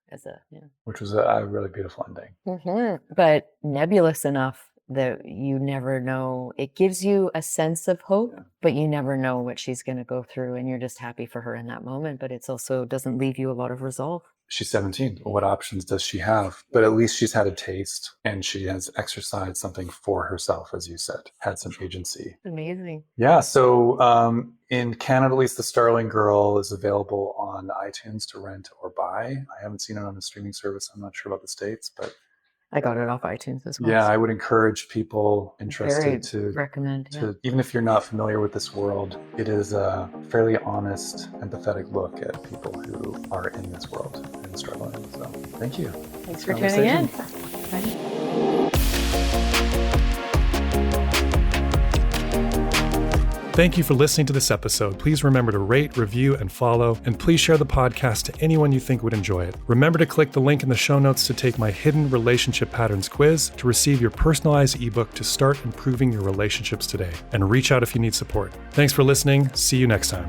Speaker 4: which was a really beautiful ending.
Speaker 3: But nebulous enough that you never know. It gives you a sense of hope, but you never know what she's going to go through. And you're just happy for her in that moment. But it's also doesn't leave you a lot of resolve.
Speaker 4: She's 17. What options does she have? But at least she's had a taste and she has exercised something for herself, as you said, had some agency.
Speaker 3: Amazing.
Speaker 4: Yeah. So in Canada, at least, The Starling Girl is available on iTunes to rent or buy. I haven't seen it on a streaming service. I'm not sure about the States, but
Speaker 3: I got it off iTunes as well.
Speaker 4: Yeah, I would encourage people interested to
Speaker 3: recommend.
Speaker 4: Even if you're not familiar with this world, it is a fairly honest, empathetic look at people who are in this world and struggling. So, thank you.
Speaker 3: Thanks for tuning in. Bye.
Speaker 1: Thank you for listening to this episode. Please remember to rate, review, and follow, and please share the podcast to anyone you think would enjoy it. Remember to click the link in the show notes to take my Hidden Relationship Patterns quiz to receive your personalized ebook to start improving your relationships today. And reach out if you need support. Thanks for listening. See you next time.